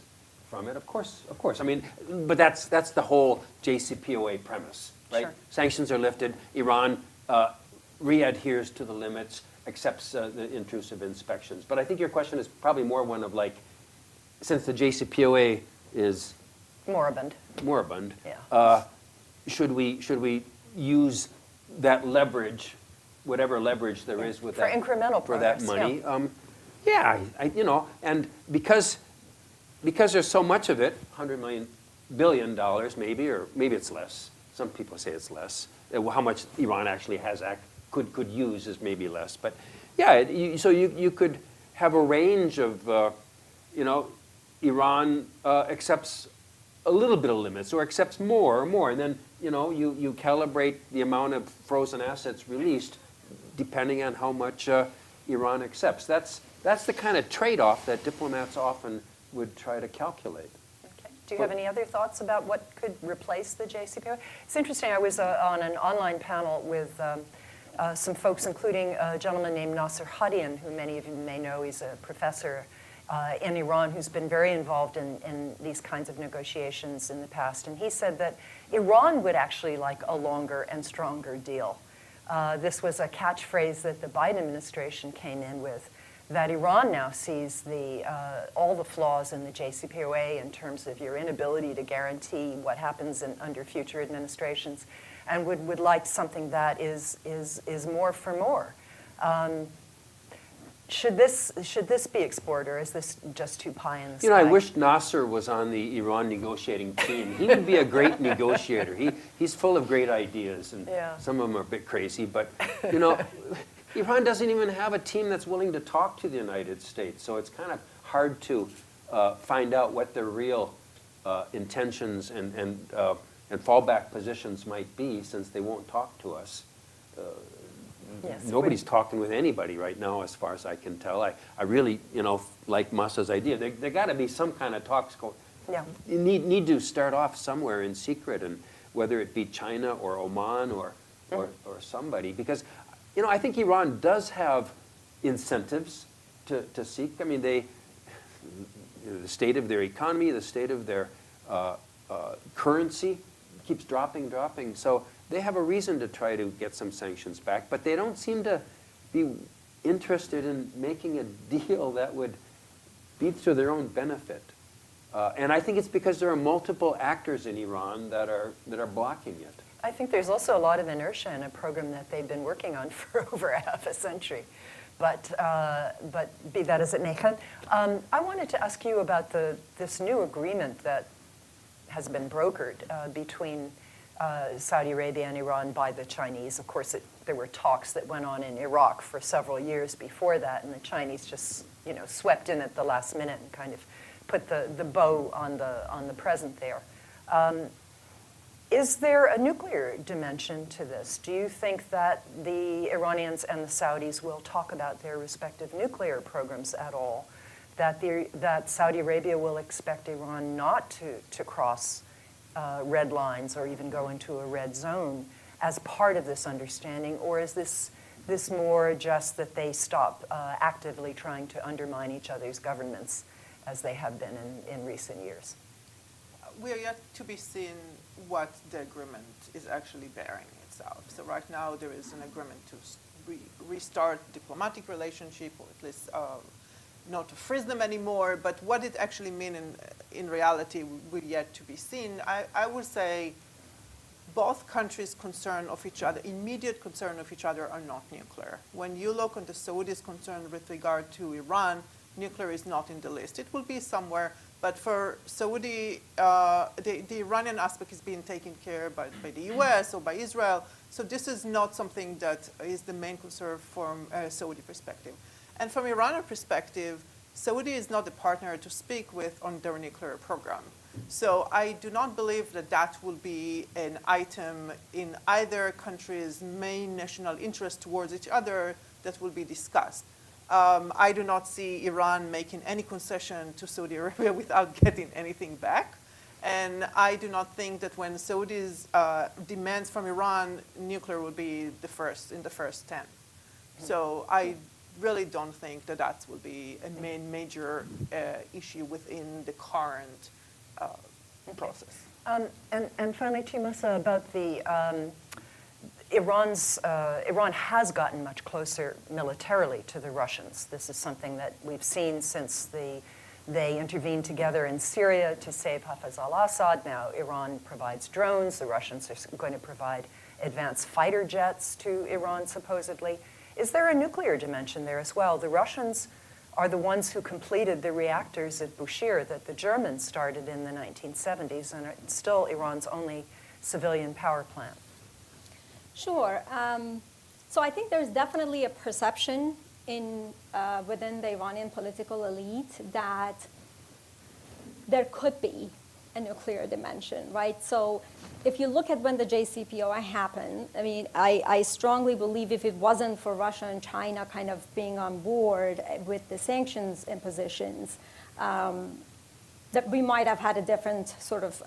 from it, of course. I mean, but that's the whole JCPOA premise, right? Sure. Sanctions are lifted. Iran re-adheres to the limits, accepts the intrusive inspections. But I think your question is probably more one of like, since the JCPOA is Moribund. Yeah. Should we use that leverage, whatever leverage there is with for incremental for that progress, money? Yeah, and because there's so much of it, $100 billion maybe, or maybe it's less. Some people say it's less. How much Iran actually has could use is maybe less. But yeah, so you could have a range of, Iran accepts a little bit of limits or accepts more, and then you calibrate the amount of frozen assets released depending on how much Iran accepts. That's the kind of trade-off that diplomats often would try to calculate. Okay. Do you have any other thoughts about what could replace the JCPOA? It's interesting. I was on an online panel with some folks, including a gentleman named Nasser Hadian, who many of you may know. He's a professor in Iran who's been very involved in these kinds of negotiations in the past. And he said that Iran would actually like a longer and stronger deal. This was a catchphrase that the Biden administration came in with, that Iran now sees all the flaws in the JCPOA in terms of your inability to guarantee what happens under future administrations, and would like something that is more for more. Should this be explored, or is this just too pie in the sky? I wish Nasser was on the Iran negotiating team. He would be a great negotiator. He's full of great ideas, and some of them are a bit crazy. But, Iran doesn't even have a team that's willing to talk to the United States. So it's kind of hard to find out what their real intentions and fallback positions might be, since they won't talk to us. Yes. Nobody's talking with anybody right now, as far as I can tell. I really, like Masa's idea. There got to be some kind of talks going. Yeah. You need to start off somewhere in secret, and whether it be China or Oman or somebody, because, I think Iran does have incentives to seek. I mean, the state of their economy, the state of their currency keeps dropping. So they have a reason to try to get some sanctions back, but they don't seem to be interested in making a deal that would be to their own benefit. And I think it's because there are multiple actors in Iran that are blocking it. I think there's also a lot of inertia in a program that they've been working on for over half a century. But be that as it may, I wanted to ask you about this new agreement that has been brokered between Saudi Arabia and Iran by the Chinese. Of course, there were talks that went on in Iraq for several years before that, and the Chinese just swept in at the last minute and kind of put the bow on the present there. Is there a nuclear dimension to this? Do you think that the Iranians and the Saudis will talk about their respective nuclear programs at all? That Saudi Arabia will expect Iran not to cross red lines or even go into a red zone as part of this understanding? Or is this more just that they stop actively trying to undermine each other's governments as they have been in recent years? we are yet to be seen what the agreement is actually bearing itself. So right now there is an agreement to restart diplomatic relationship, or at least not to freeze them anymore. But what it actually means in reality will yet to be seen. I would say both countries' concern of each other, immediate concern of each other, are not nuclear. When you look on the Saudis' concern with regard to Iran, nuclear is not in the list. It will be somewhere, but for Saudi, the Iranian aspect is being taken care by the US or by Israel. So this is not something that is the main concern from a Saudi perspective. And from Iranian perspective, Saudi is not the partner to speak with on their nuclear program. So I do not believe that that will be an item in either country's main national interest towards each other that will be discussed. I do not see Iran making any concession to Saudi Arabia without getting anything back. And I do not think that when Saudis demands from Iran, nuclear will be in the first 10. So I really don't think that that will be a major issue within the current process. And finally, Timasa, about the Iran has gotten much closer militarily to the Russians. This is something that we've seen since they intervened together in Syria to save Hafez al-Assad. Now Iran provides drones. The Russians are going to provide advanced fighter jets to Iran, supposedly. Is there a nuclear dimension there as well? The Russians are the ones who completed the reactors at Bushehr that the Germans started in the 1970s, and it's still Iran's only civilian power plant. Sure. So I think there's definitely a perception within the Iranian political elite that there could be a nuclear dimension, right? So if you look at when the JCPOA happened, I mean, I strongly believe if it wasn't for Russia and China kind of being on board with the sanctions impositions, that we might have had a different sort of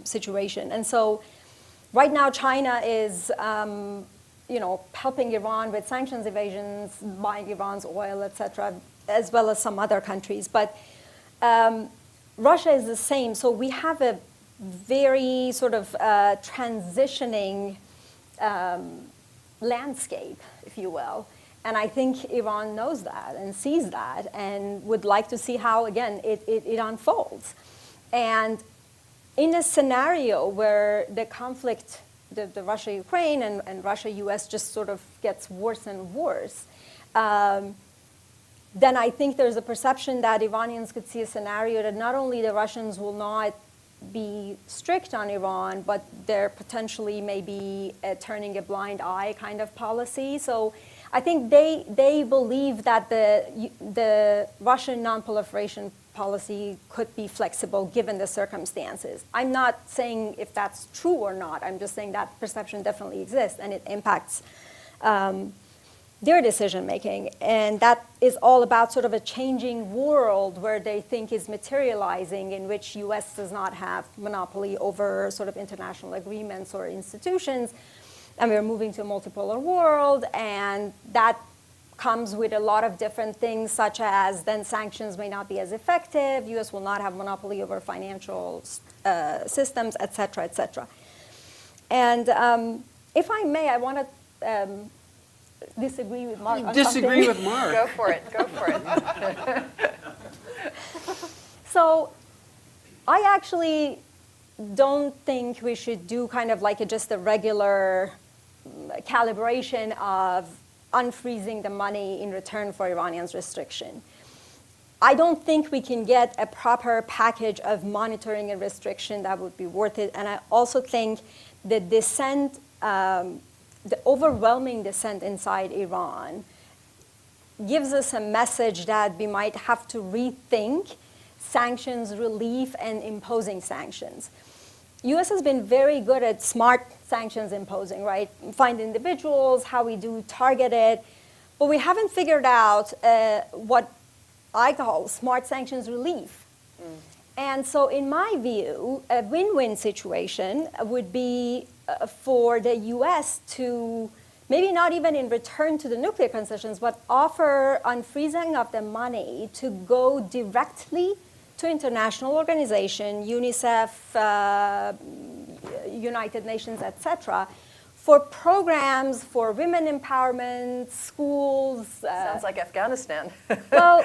situation. And so right now, China is, helping Iran with sanctions evasions, buying Iran's oil, et cetera, as well as some other countries. But Russia is the same. So we have a very sort of transitioning landscape, if you will. And I think Iran knows that and sees that and would like to see how, again, it unfolds. And in a scenario where the conflict, the Russia-Ukraine and Russia-US just sort of gets worse and worse, then I think there's a perception that Iranians could see a scenario that not only the Russians will not be strict on Iran, but there potentially may be turning a blind eye kind of policy. So I think they believe that the Russian non-proliferation policy could be flexible given the circumstances. I'm not saying if that's true or not. I'm just saying that perception definitely exists, and it impacts their decision making. And that is all about sort of a changing world where they think is materializing, in which US does not have monopoly over sort of international agreements or institutions. And we're moving to a multipolar world, and that comes with a lot of different things, such as then sanctions may not be as effective, US will not have monopoly over financial systems, et cetera, et cetera. And if I may, I want to disagree with Mark on Disagree something. with Mark. Go for it, go for it. So I actually don't think we should do kind of like just a regular calibration of unfreezing the money in return for Iranians' restriction. I don't think we can get a proper package of monitoring and restriction that would be worth it. And I also think the dissent, the overwhelming dissent inside Iran gives us a message that we might have to rethink sanctions relief and imposing sanctions. US has been very good at smart sanctions imposing, right? Find individuals, how we do targeted, but we haven't figured out what I call smart sanctions relief. And so in my view, a win-win situation would be for the US to maybe not even in return to the nuclear concessions, but offer unfreezing of the money to go directly to international organizations, UNICEF, United Nations, etc., for programs for women empowerment, schools. Sounds like Afghanistan. Well,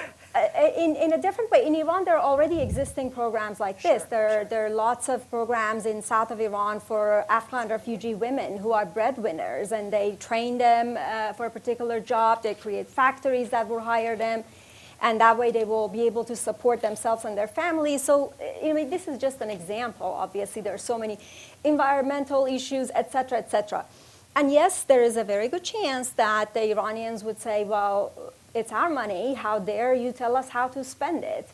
in a different way. In Iran, there are already existing programs like this. There are lots of programs in south of Iran for Afghan refugee women who are breadwinners, and they train them for a particular job. They create factories that will hire them, and that way they will be able to support themselves and their families. So, this is just an example. Obviously, there are so many environmental issues, et cetera, et cetera. And yes, there is a very good chance that the Iranians would say, well, it's our money, how dare you tell us how to spend it?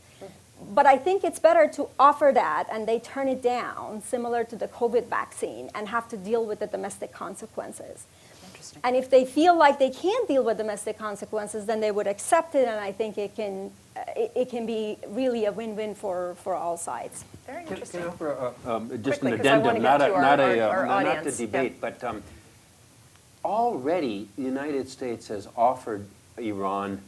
But I think it's better to offer that and they turn it down, similar to the COVID vaccine, and have to deal with the domestic consequences. Interesting. And if they feel like they can't deal with domestic consequences, then they would accept it, and I think it can be really a win-win for all sides. Very Can interesting. I offer just Quickly, an 'cause I wanna addendum, get to not our a audience. debate, but already the United States has offered Iran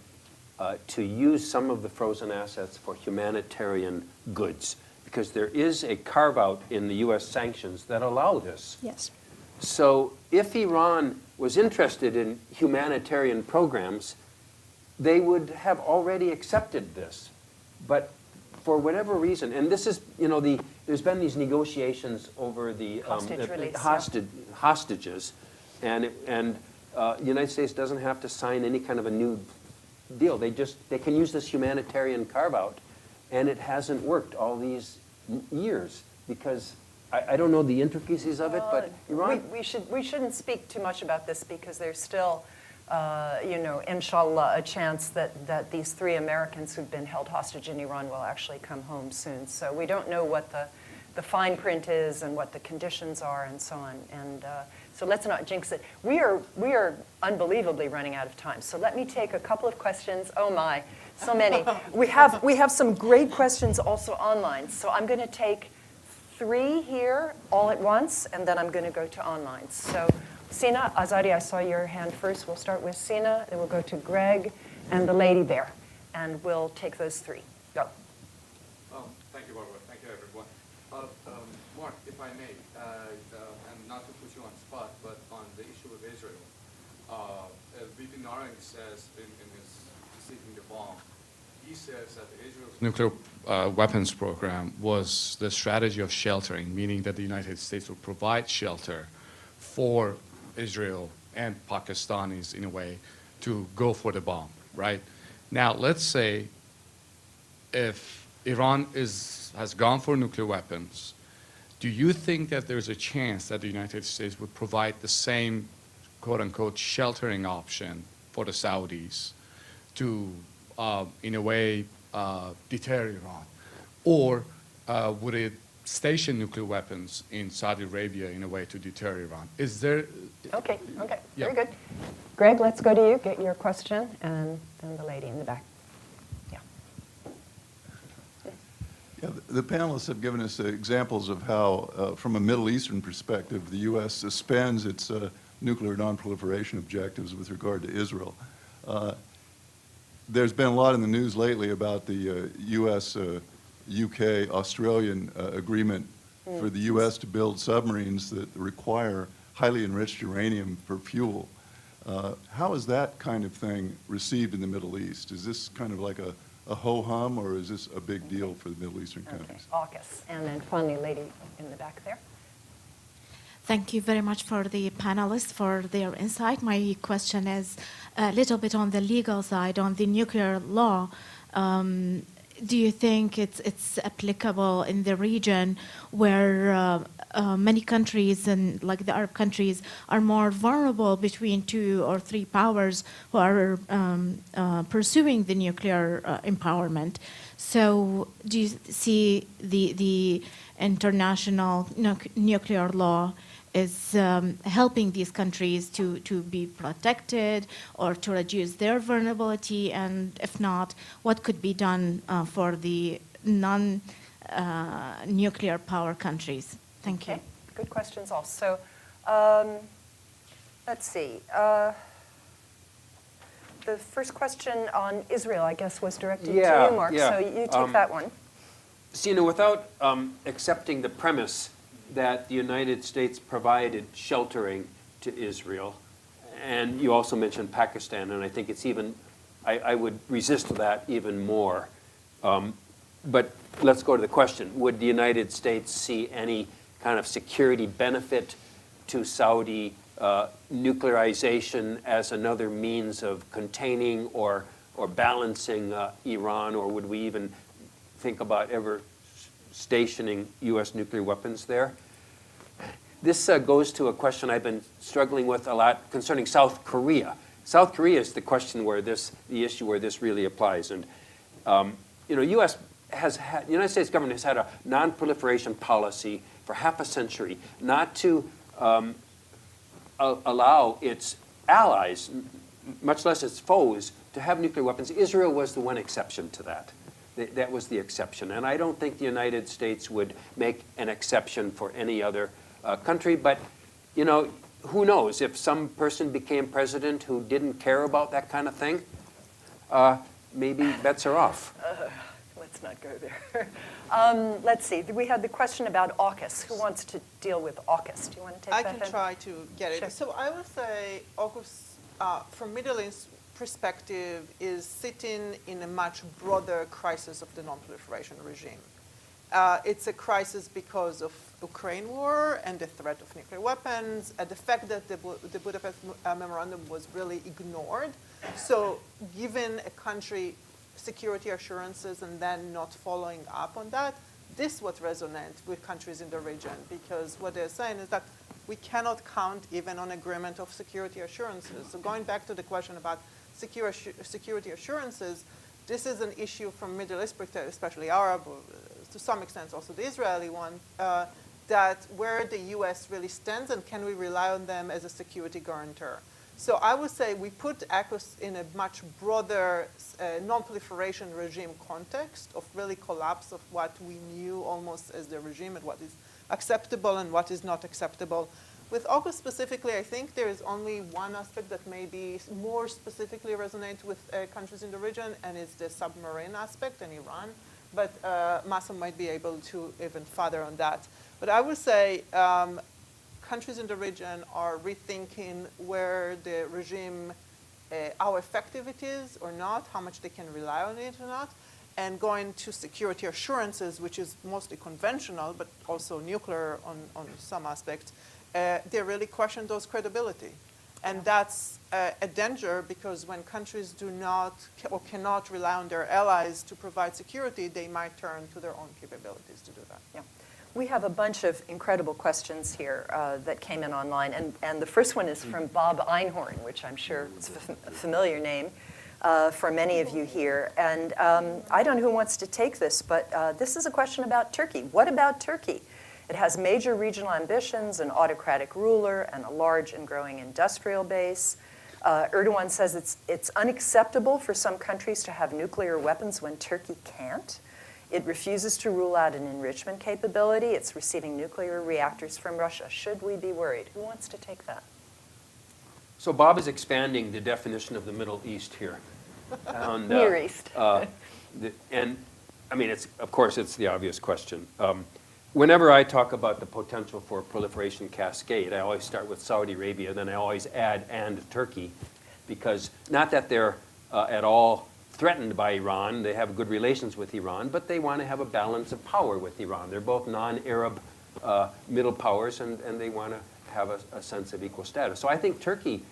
to use some of the frozen assets for humanitarian goods, because there is a carve-out in the U.S. sanctions that allow this. Yes. So if Iran was interested in humanitarian programs, they would have already accepted this. But for whatever reason, and this is, there's been these negotiations over the Hostage release, hostages, and the United States doesn't have to sign any kind of a new deal. They can use this humanitarian carve-out, and it hasn't worked all these years because I don't know the intricacies of it, but Iran. We shouldn't speak too much about this because there's still, inshallah, a chance that these 3 Americans who've been held hostage in Iran will actually come home soon. So we don't know what the fine print is and what the conditions are and so on. And so let's not jinx it. We are unbelievably running out of time. So let me take a couple of questions. Oh my, so many. We have some great questions also online. So I'm going to take 3 here all at once, and then I'm going to go to online. So Sina, Azadi, I saw your hand first. We'll start with Sina, then we'll go to Greg, and the lady there. And we'll take those 3. Go. Thank you, Barbara. Thank you, everyone. Mark, if I may, and not to put you on the spot, but on the issue of Israel, VP Narang says in his Seeking the Bomb, he says that Israel's nuclear weapons program was the strategy of sheltering, meaning that the United States would provide shelter for Israel and Pakistanis, in a way, to go for the bomb, right? Now, let's say if Iran has gone for nuclear weapons, do you think that there's a chance that the United States would provide the same, quote-unquote, sheltering option for the Saudis to, in a way, deter Iran? Or would it station nuclear weapons in Saudi Arabia in a way to deter Iran? Is there... Okay, Yeah. very good. Greg, let's go to you, get your question, and then the lady in the back. Yeah. Yeah, the panelists have given us examples of how, from a Middle Eastern perspective, the U.S. suspends its nuclear non-proliferation objectives with regard to Israel. There's been a lot in the news lately about the U.S., UK, Australian agreement for the U.S. to build submarines that require highly enriched uranium for fuel. How is that kind of thing received in the Middle East? Is this kind of like a ho-hum, or is this a big deal for the Middle Eastern countries? AUKUS. And then finally, lady in the back there. Thank you very much for the panelists for their insight. My question is a little bit on the legal side, on the nuclear law. Do you think it's applicable in the region where many countries, and like the Arab countries, are more vulnerable between 2 or 3 powers who are pursuing the nuclear empowerment? So do you see the international nuclear law is helping these countries to be protected or to reduce their vulnerability? And if not, what could be done for the non-nuclear power countries? Thank you. Good questions also. Let's see. The first question on Israel, I guess, was directed to you, Mark. So you take that one. Sina, without accepting the premise that the United States provided sheltering to Israel, and you also mentioned Pakistan, and I think it's even, I would resist that even more. But let's go to the question. Would the United States see any kind of security benefit to Saudi nuclearization as another means of containing or balancing Iran, or would we even think about ever stationing U.S. nuclear weapons there? This goes to a question I've been struggling with a lot concerning South Korea. South Korea is the question where the issue where this really applies. And U.S. the United States government has had a non-proliferation policy for half a century, not to allow its allies, much less its foes, to have nuclear weapons. Israel was the one exception to that. That was the exception. And I don't think the United States would make an exception for any other country. But, who knows? If some person became president who didn't care about that kind of thing, maybe bets are off. Let's not go there. Let's see. We had the question about AUKUS. Who wants to deal with AUKUS? Do you want to take that? I can try to get it. Sure. So I would say AUKUS, from Middle East perspective, is sitting in a much broader crisis of the non-proliferation regime. It's a crisis because of Ukraine war and the threat of nuclear weapons, and the fact that the Budapest Memorandum was really ignored. So given a country security assurances and then not following up on that, this is what resonates with countries in the region, because what they're saying is that we cannot count even on agreement of security assurances. So going back to the question about security assurances, this is an issue from Middle East, especially Arab, to some extent also the Israeli one, that where the U.S. really stands and can we rely on them as a security guarantor. So I would say we put AUKUS in a much broader non-proliferation regime context of really collapse of what we knew almost as the regime and what is acceptable and what is not acceptable. With AUKUS specifically, I think there is only one aspect that maybe more specifically resonates with countries in the region, and it's the submarine aspect in Iran. But Masa might be able to even further on that. But I would say countries in the region are rethinking where the regime, how effective it is or not, how much they can rely on it or not, and going to security assurances, which is mostly conventional, but also nuclear on some aspects. They really question those credibility. And that's a danger, because when countries do not or cannot rely on their allies to provide security, they might turn to their own capabilities to do that. Yeah. We have a bunch of incredible questions here that came in online. And the first one is from Bob Einhorn, which I'm sure is a familiar name for many of you here. And I don't know who wants to take this, but this is a question about Turkey. What about Turkey? It has major regional ambitions, an autocratic ruler, and a large and growing industrial base. Erdogan says it's unacceptable for some countries to have nuclear weapons when Turkey can't. It refuses to rule out an enrichment capability. It's receiving nuclear reactors from Russia. Should we be worried? Who wants to take that? So Bob is expanding the definition of the Middle East here. And, Near East. And I mean, of course, it's the obvious question. Whenever I talk about the potential for a proliferation cascade, I always start with Saudi Arabia, then I always add and Turkey, because not that they're at all threatened by Iran, they have good relations with Iran, but they want to have a balance of power with Iran. They're both non-Arab middle powers, and they want to have a sense of equal status. So I think Turkey,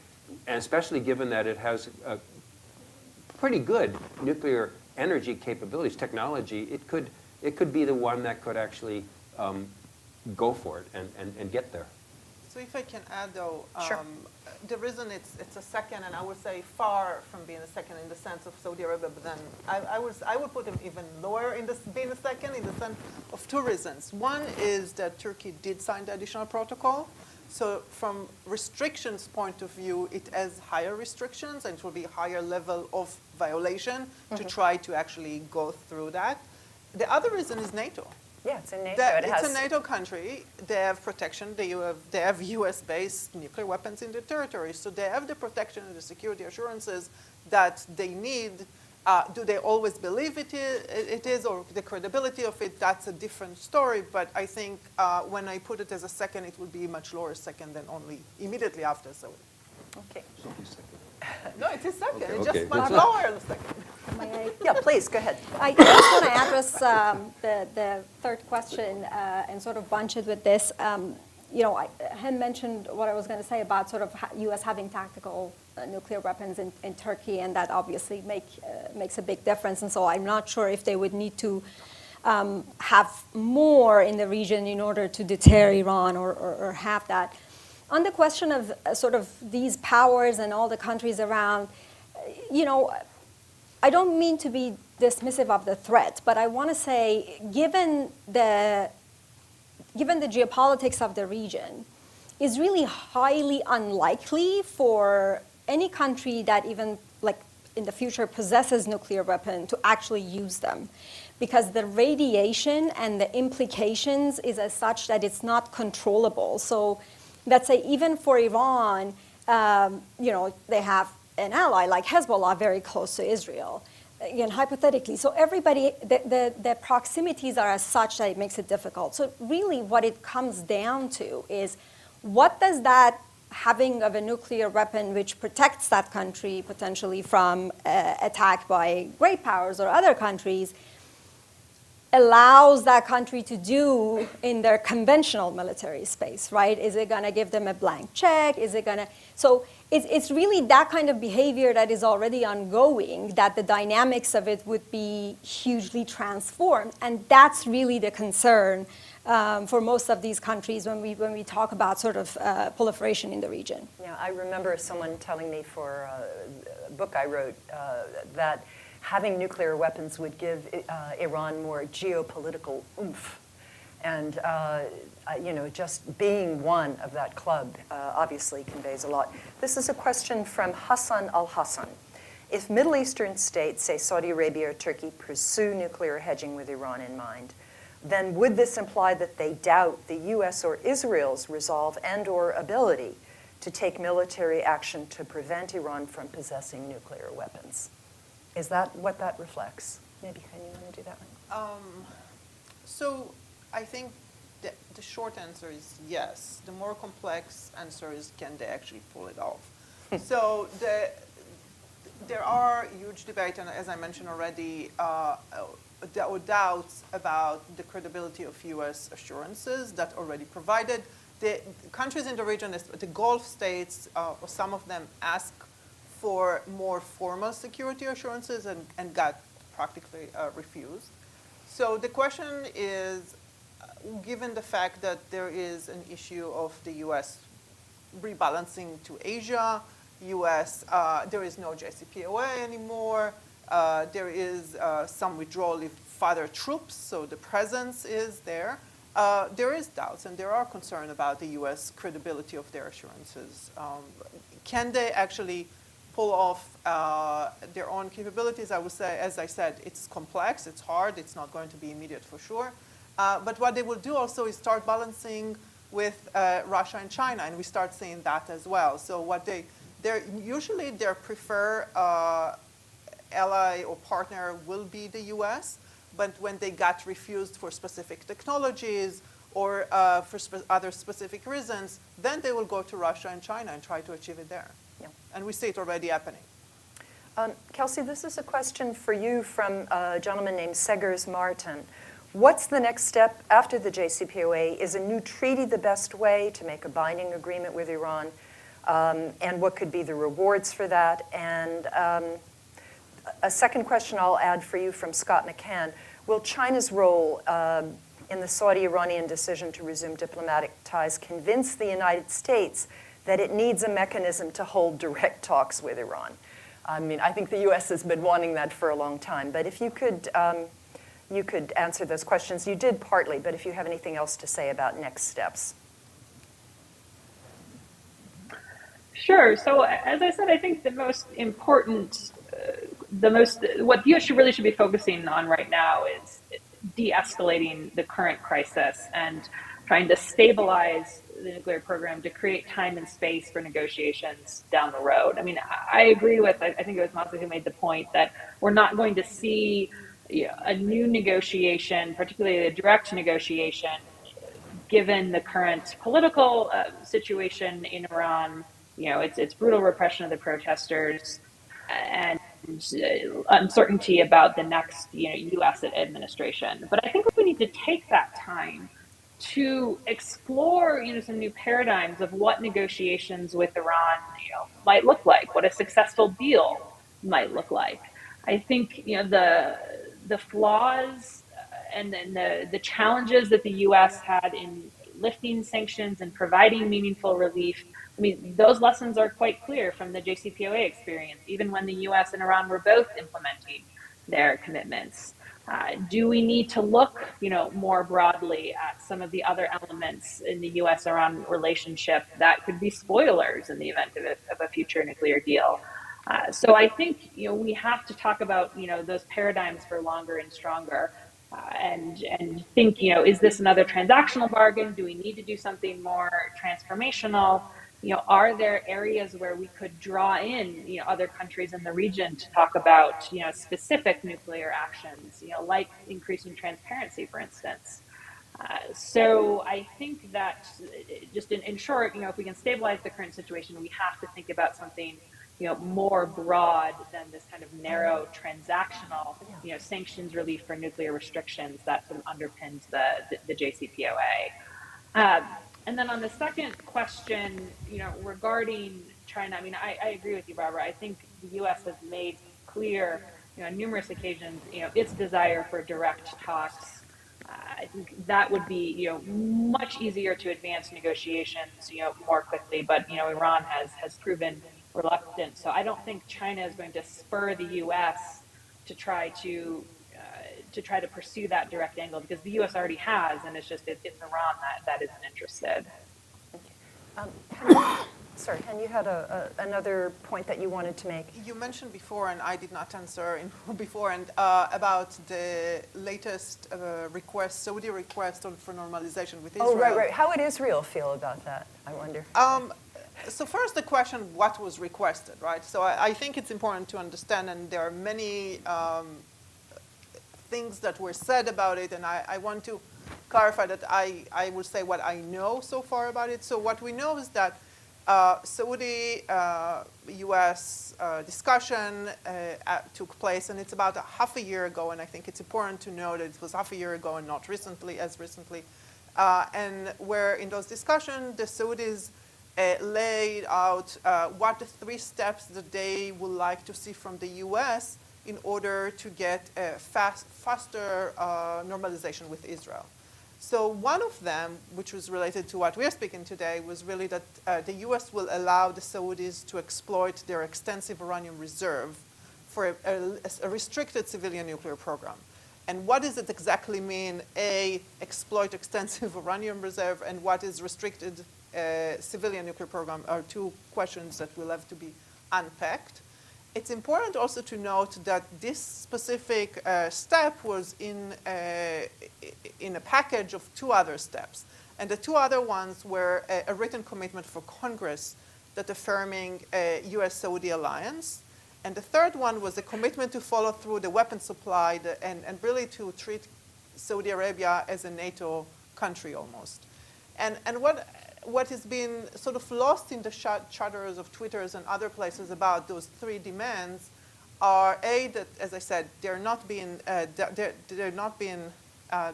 and especially given that it has pretty good nuclear energy capabilities, technology, it could be the one that could actually go for it and get there. So if I can add, though, Sure. The reason it's a second, and I would say far from being a second in the sense of Saudi Arabia, but then I would put it even lower in this being a second in the sense of two reasons. One is that Turkey did sign the additional protocol. So from restrictions point of view, it has higher restrictions, and it will be a higher level of violation to try to actually go through that. The other reason is NATO. Yeah, it's in NATO. It's a NATO country. They have protection. They have U.S.-based nuclear weapons in their territory. So they have the protection and the security assurances that they need Do they always believe it is, or the credibility of it? That's a different story. But I think when I put it as a second, it will be much lower second than only immediately after. So, Okay. no, it is second. Okay, It's okay. just much lower than second. May I? Yeah, please, go ahead. I just want to address the third question and sort of bunch it with this. Hen mentioned what I was going to say about sort of U.S. having tactical nuclear weapons in Turkey, and that obviously makes a big difference. And so I'm not sure if they would need to have more in the region in order to deter Iran or have that. On the question of sort of these powers and all the countries around, I don't mean to be dismissive of the threat, but I want to say, given the geopolitics of the region, is really highly unlikely for any country that even like in the future possesses nuclear weapon to actually use them, because the radiation and the implications is as such that it's not controllable. So let's say even for Iran, they have an ally like Hezbollah very close to Israel. Again, hypothetically, so everybody, the proximities are as such that it makes it difficult. So really what it comes down to is, what does that having of a nuclear weapon which protects that country potentially from attack by great powers or other countries, allows that country to do in their conventional military space, right? Is it going to give them a blank check? Is it going to... So it's really that kind of behavior that is already ongoing, that the dynamics of it would be hugely transformed. And that's really the concern for most of these countries when we talk about sort of proliferation in the region. Yeah, I remember someone telling me for a book I wrote that having nuclear weapons would give Iran more geopolitical oomph. And, just being one of that club obviously conveys a lot. This is a question from Hassan al-Hassan. If Middle Eastern states, say Saudi Arabia or Turkey, pursue nuclear hedging with Iran in mind, then would this imply that they doubt the U.S. or Israel's resolve and or ability to take military action to prevent Iran from possessing nuclear weapons? Is that what that reflects? Maybe, can you want to do that one? So I think the short answer is yes. The more complex answer is, can they actually pull it off? So there are huge debate, and as I mentioned already, doubts about the credibility of U.S. assurances that already provided. The countries in the region, the Gulf states, or some of them ask for more formal security assurances and got practically refused. So the question is, given the fact that there is an issue of the U.S. rebalancing to Asia, there is no JCPOA anymore, there is some withdrawal of further troops, so the presence is there. There is doubts and there are concerns about the U.S. credibility of their assurances. Can they actually pull off their own capabilities? I would say, as I said, it's complex, it's hard, it's not going to be immediate for sure. But what they will do also is start balancing with Russia and China, and we start seeing that as well. So what usually their preferred ally or partner will be the U.S., but when they got refused for specific technologies or for other specific reasons, then they will go to Russia and China and try to achieve it there. Yeah. And we see it already happening. Kelsey, this is a question for you from a gentleman named Segers Martin. What's the next step after the JCPOA? Is a new treaty the best way to make a binding agreement with Iran? And what could be the rewards for that? And a second question I'll add for you from Scott McCann. Will China's role in the Saudi-Iranian decision to resume diplomatic ties convince the United States that it needs a mechanism to hold direct talks with Iran? I mean, I think the U.S. has been wanting that for a long time. But if you could answer those questions. You did partly, but if you have anything else to say about next steps. Sure. So as I said, I think the most important, what the U.S. really should be focusing on right now is de-escalating the current crisis and trying to stabilize the nuclear program to create time and space for negotiations down the road. I mean, I agree with, I think it was Masa who made the point that we're not going to see a new negotiation, particularly a direct negotiation, given the current political situation in Iran, its brutal repression of the protesters, and uncertainty about the next, U.S. administration. But I think we need to take that time to explore, some new paradigms of what negotiations with Iran, might look like, what a successful deal might look like. I think, the flaws and then the challenges that the U.S. had in lifting sanctions and providing meaningful relief. I mean, those lessons are quite clear from the JCPOA experience, even when the U.S. and Iran were both implementing their commitments. Do we need to look, more broadly at some of the other elements in the U.S.-Iran relationship that could be spoilers in the event of a future nuclear deal? So I think, we have to talk about, those paradigms for longer and stronger. And think, is this another transactional bargain? Do we need to do something more transformational? Are there areas where we could draw in, other countries in the region to talk about, specific nuclear actions, like increasing transparency, for instance? So I think that just in short, if we can stabilize the current situation, we have to think about something, more broad than this kind of narrow transactional, sanctions relief for nuclear restrictions that sort of underpins the JCPOA. And then on the second question, regarding China, I mean, I agree with you, Barbara. I think the U.S. has made clear, on numerous occasions, its desire for direct talks. I think that would be, much easier to advance negotiations, more quickly. But Iran has proven reluctant. So I don't think China is going to spur the U.S. to try to pursue that direct angle, because the U.S. already has, and it's Iran that isn't interested. Sorry, Hen, you had another point that you wanted to make. You mentioned before, and I did not answer before, and about the latest request, Saudi request for normalization with Israel. Oh, right. How would Israel feel about that, I wonder? So first the question, what was requested, right? So I think it's important to understand, and there are many things that were said about it, and I want to clarify that I will say what I know so far about it. So what we know is that Saudi-U.S. discussion took place, and it's about half a year ago, and I think it's important to know that it was half a year ago and not as recently. And where in those discussions, the Saudis laid out what the 3 steps that they would like to see from the U.S. in order to get a faster normalization with Israel. So one of them, which was related to what we're speaking today, was really that the U.S. will allow the Saudis to exploit their extensive uranium reserve for a restricted civilian nuclear program. And what does it exactly mean, A, exploit extensive uranium reserve, and what is restricted civilian nuclear program, are 2 questions that will have to be unpacked. It's important also to note that this specific step was in a package of 2 other steps. And the 2 other ones were a written commitment for Congress that affirming a U.S.-Saudi alliance. And the third one was a commitment to follow through the weapons supply and really to treat Saudi Arabia as a NATO country almost. And what has been sort of lost in the chatters of Twitters and other places about those 3 demands are, A, that, as I said, they're not being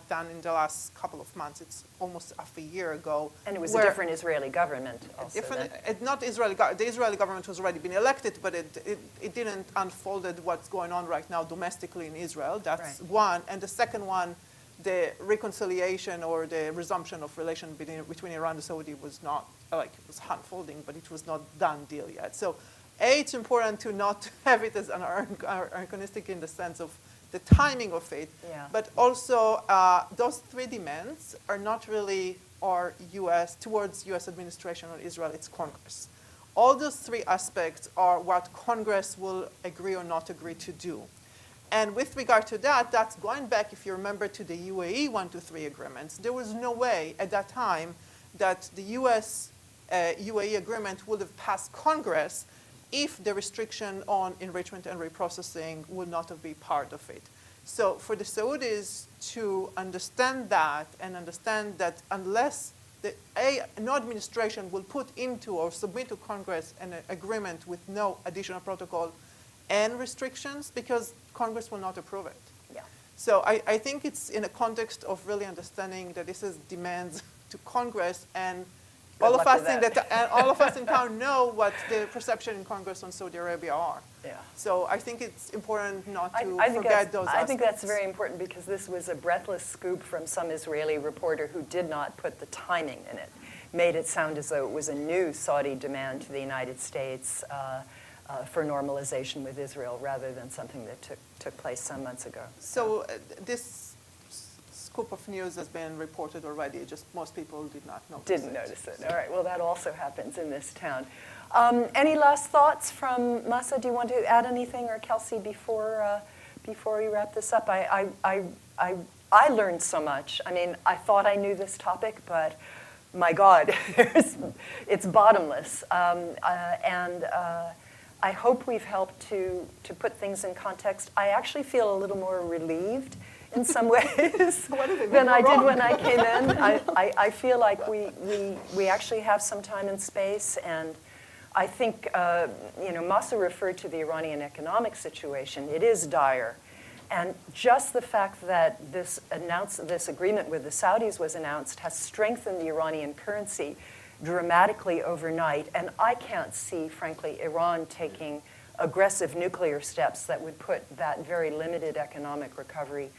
done in the last couple of months. It's almost half a year ago. And it was a different Israeli government also. Not Israeli. The Israeli government was already been elected, but it didn't unfolded what's going on right now domestically in Israel. That's one. And the second one, the reconciliation or the resumption of relation between Iran and Saudi was not, it was unfolding, but it was not done deal yet. So, A, it's important to not have it as anachronistic in the sense of the timing of it, but also those 3 demands are not really towards U.S. administration or Israel, it's Congress. All those 3 aspects are what Congress will agree or not agree to do. And with regard to that, that's going back, if you remember, to the UAE 123 agreements. There was no way at that time that the U.S. UAE agreement would have passed Congress if the restriction on enrichment and reprocessing would not have been part of it. So for the Saudis to understand that and understand that unless no administration will put into or submit to Congress an agreement with no additional protocol and restrictions, because Congress will not approve it. Yeah. So I think it's in a context of really understanding that this is demands to Congress, and all of us in town know what the perception in Congress on Saudi Arabia are. Yeah. So I think it's important not to I think forget those I think that's aspects. very important, because this was a breathless scoop from some Israeli reporter who did not put the timing in it, made it sound as though it was a new Saudi demand to the United States for normalization with Israel, rather than something that took place some months ago. So this scoop of news has been reported already, just most people did not notice Didn't notice it. All right, well, that also happens in this town. Any last thoughts from Masa? Do you want to add anything, or Kelsey, before we wrap this up? I learned so much. I mean, I thought I knew this topic, but my God, it's bottomless. I hope we've helped to put things in context. I actually feel a little more relieved in some ways than I did when I came in. I feel like we actually have some time and space, and I think, Masa referred to the Iranian economic situation. It is dire. And just the fact that this agreement with the Saudis was announced has strengthened the Iranian currency dramatically overnight. And I can't see, frankly, Iran taking aggressive nuclear steps that would put that very limited economic recovery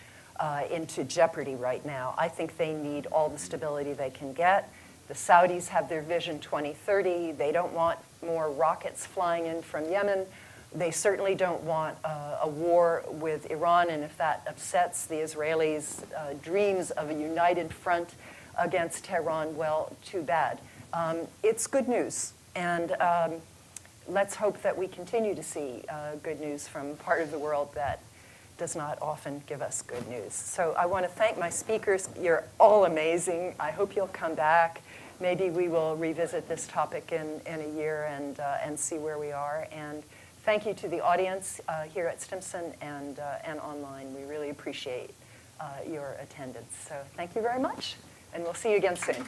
into jeopardy right now. I think they need all the stability they can get. The Saudis have their Vision 2030. They don't want more rockets flying in from Yemen. They certainly don't want a war with Iran, and if that upsets the Israelis' dreams of a united front against Tehran, well, too bad. It's good news, and let's hope that we continue to see good news from part of the world that does not often give us good news. So I want to thank my speakers. You're all amazing. I hope you'll come back. Maybe we will revisit this topic in a year and see where we are. And thank you to the audience here at Stimson and online. We really appreciate your attendance. So thank you very much, and we'll see you again soon.